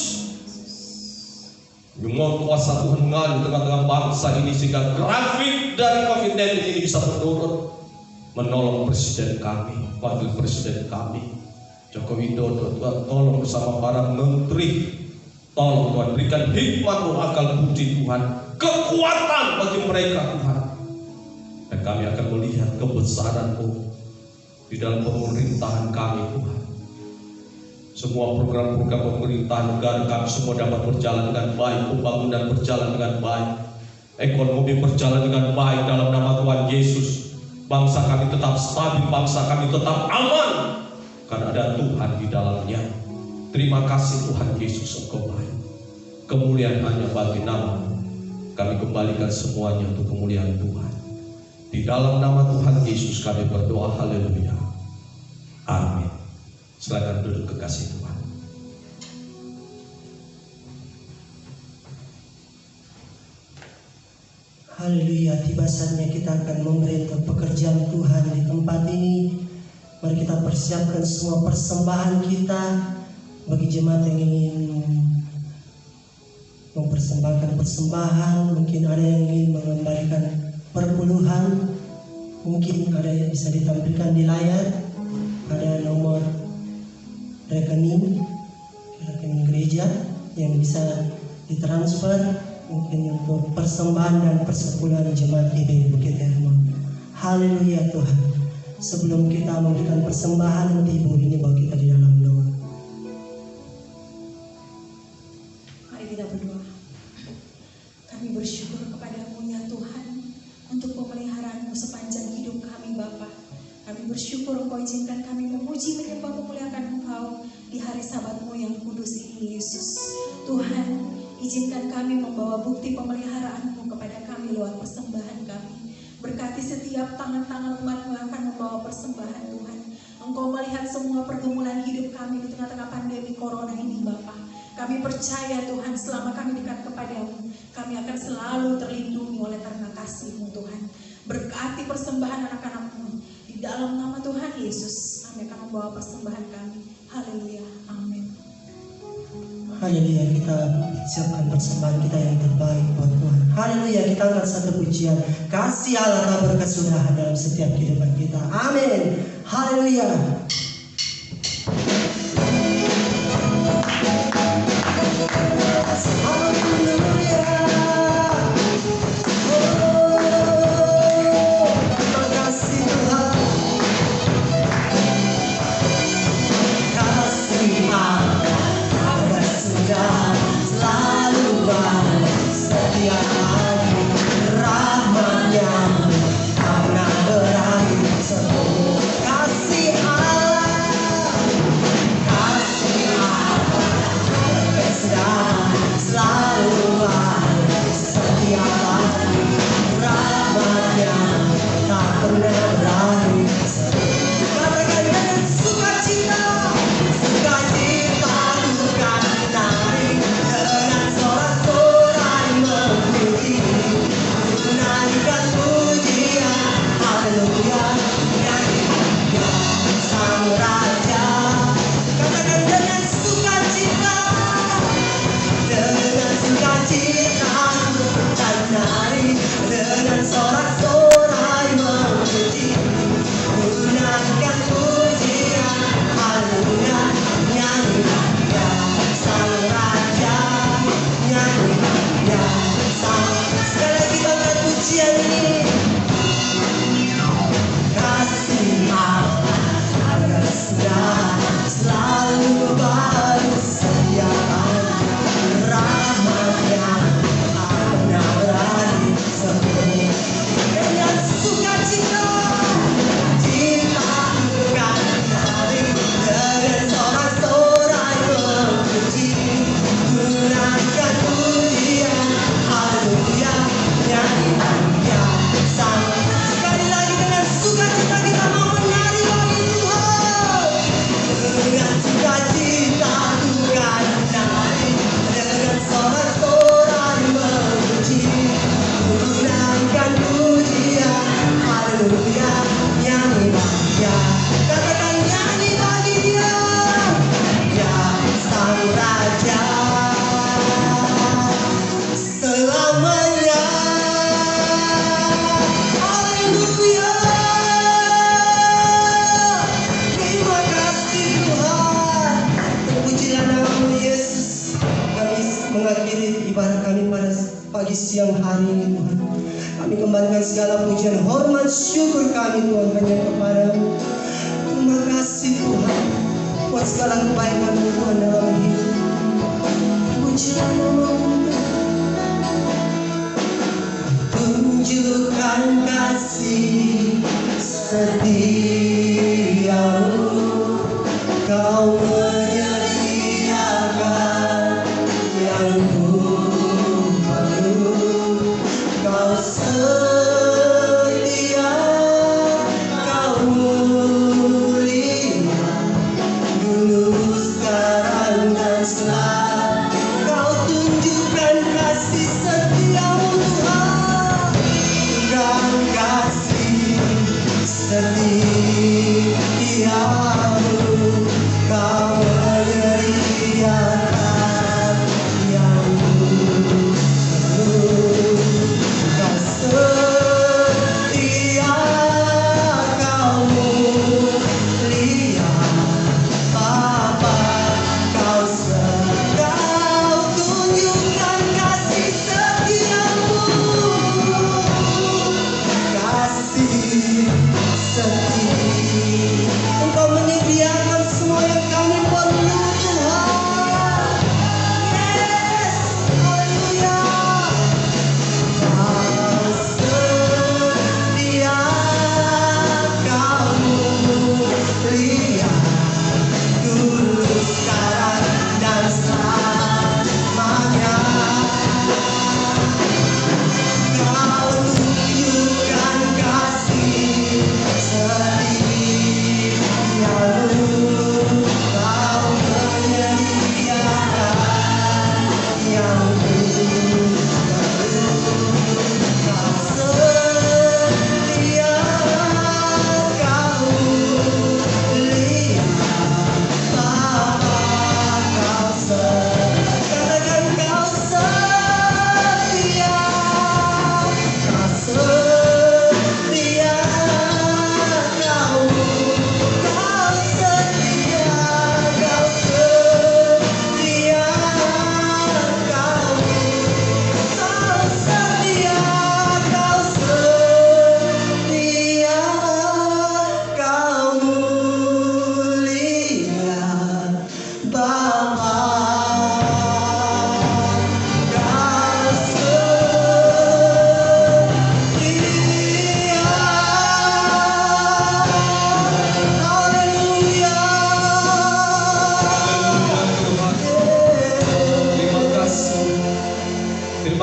Mohon kuasa Tuhan mengalir tengah-tengah bangsa ini sehingga grafik dari COVID-19 ini bisa menurun. Menolong presiden kami, wakil presiden kami, Joko Widodo. Tuhan tolong bersama para menteri. Tolong Tuhan berikan hikmat-Mu, akal budi Tuhan, kekuatan bagi mereka Tuhan. Dan kami akan melihat kebesaran-Mu di dalam pemerintahan kami Tuhan. Semua program-program pemerintahan negara kami semua dapat berjalan dengan baik, pembangunan berjalan dengan baik, ekonomi berjalan dengan baik dalam nama Tuhan Yesus. Bangsa kami tetap stabil, bangsa kami tetap aman, karena ada Tuhan di dalamnya. Terima kasih Tuhan Yesus, Engkau baik. Kemuliaan hanya bagi nama. Kami kembalikan semuanya untuk kemuliaan Tuhan. Di dalam nama Tuhan Yesus kami berdoa, haleluya. Amin. Silakan duduk kekasih Tuhan. Haleluya, tiba saatnya kita akan memberitahu pekerjaan Tuhan di tempat ini. Mari kita persiapkan semua persembahan kita bagi jemaat yang ingin mempersembahkan persembahan. Mungkin ada yang ingin mengembalikan perpuluhan, mungkin ada yang bisa ditampilkan di layar. Ada nomor rekening gereja yang bisa ditransfer, mungkin untuk persembahan dan persepuluhan jemaat GBI Bukit Hermon. Haleluya Tuhan. Sebelum kita memberikan persembahan, nanti Ibu ini bawa kita di dalam doa. Mari kita berdoa. Kami bersyukur kepadamu ya Tuhan untuk pemeliharaan-Mu sepanjang hidup kami Bapa. Kami bersyukur Engkau izinkan kami memuji, menyembah, memuliakan Engkau di hari Sabat-Mu yang kudus ini Yesus. Tuhan, izinkan kami membawa bukti pemeliharaan-Mu kepada kami lewat persembahan kami. Berkati setiap tangan-tangan umat-Mu yang akan membawa persembahan Tuhan. Engkau melihat semua pergumulan hidup kami di tengah-tengah pandemi corona ini Bapa. Kami percaya Tuhan, selama kami dekat kepadamu, kami akan selalu terlindungi oleh karena kasih-Mu Tuhan. Berkati persembahan anak-anak-Mu. Di dalam nama Tuhan Yesus, kami akan membawa persembahan kami. Haleluya. Amin. Haleluya, kita siapkan persembahan kita yang terbaik buat Tuhan. Haleluya, kita angkat satu pujian. Kasih Allah tak berkesudahan dalam setiap kehidupan kita. Amin. Haleluya. Siang hari ini Tuhan, kami kembalikan segala pujian, hormat, syukur kami Tuhan hanya kepadamu. Terima kasih Tuhan buat segala kebaikan-Mu Tuhan dalam hidup. Pujilah nama-Mu, tunjukkan kasih setia-Mu, Kau menyediakan yang ku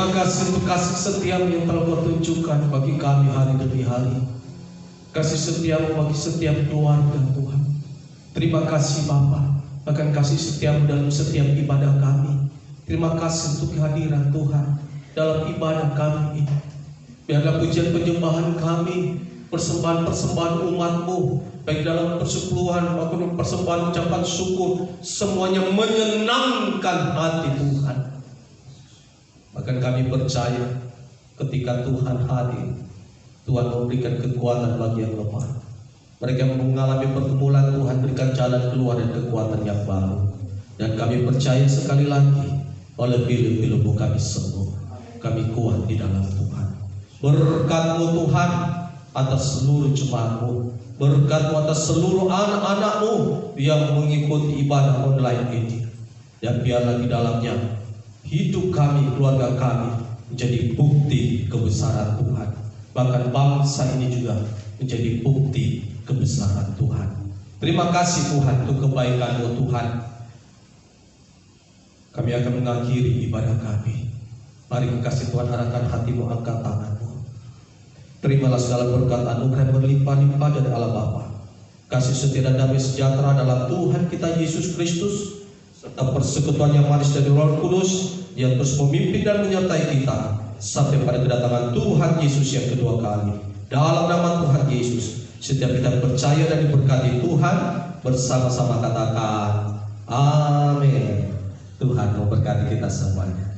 Terima kasih untuk kasih setiamu yang telah Kau tunjukkan bagi kami hari demi hari. Kasih setiamu bagi setiap keluarga Tuhan. Terima kasih Bapa akan kasih setiamu dalam setiap ibadah kami. Terima kasih untuk kehadiran Tuhan dalam ibadah kami ini. Biarlah pujian penyembahan kami, persembahan-persembahan umat-Mu, baik dalam persepuluhan maupun persembahan ucapan syukur, semuanya menyenangkan hati Tuhan. Bahkan kami percaya ketika Tuhan hadir, Tuhan memberikan kekuatan bagi yang lemah. Mereka mengalami pergumulan, Tuhan berikan jalan keluar dan kekuatan yang baru. Dan kami percaya sekali lagi, oleh pilih-pilih-Mu kami sembuh, kami kuat di dalam Tuhan. Berkat-Mu Tuhan atas seluruh jemaat-Mu, berkat-Mu atas seluruh anak-anak-Mu yang mengikuti ibadah online ini. Dan biarlah di dalamnya hidup kami, keluarga kami menjadi bukti kebesaran Tuhan. Bahkan bangsa ini juga menjadi bukti kebesaran Tuhan. Terima kasih Tuhan untuk kebaikan-Mu Tuhan. Kami akan mengakhiri ibadah kami. Mari kasih Tuhan, arahkan hatimu, angkat tanganmu. Terimalah segala berkat anugerah berlimpah-limpah dari Allah Bapa, kasih setia dan damai sejahtera dalam Tuhan kita Yesus Kristus, serta persekutuan yang manis dari Roh Kudus yang terus memimpin dan menyertai kita sampai pada kedatangan Tuhan Yesus yang kedua kali. Dalam nama Tuhan Yesus, setiap kita percaya dan diberkati Tuhan, bersama-sama katakan amin. Tuhan memberkati kita semuanya.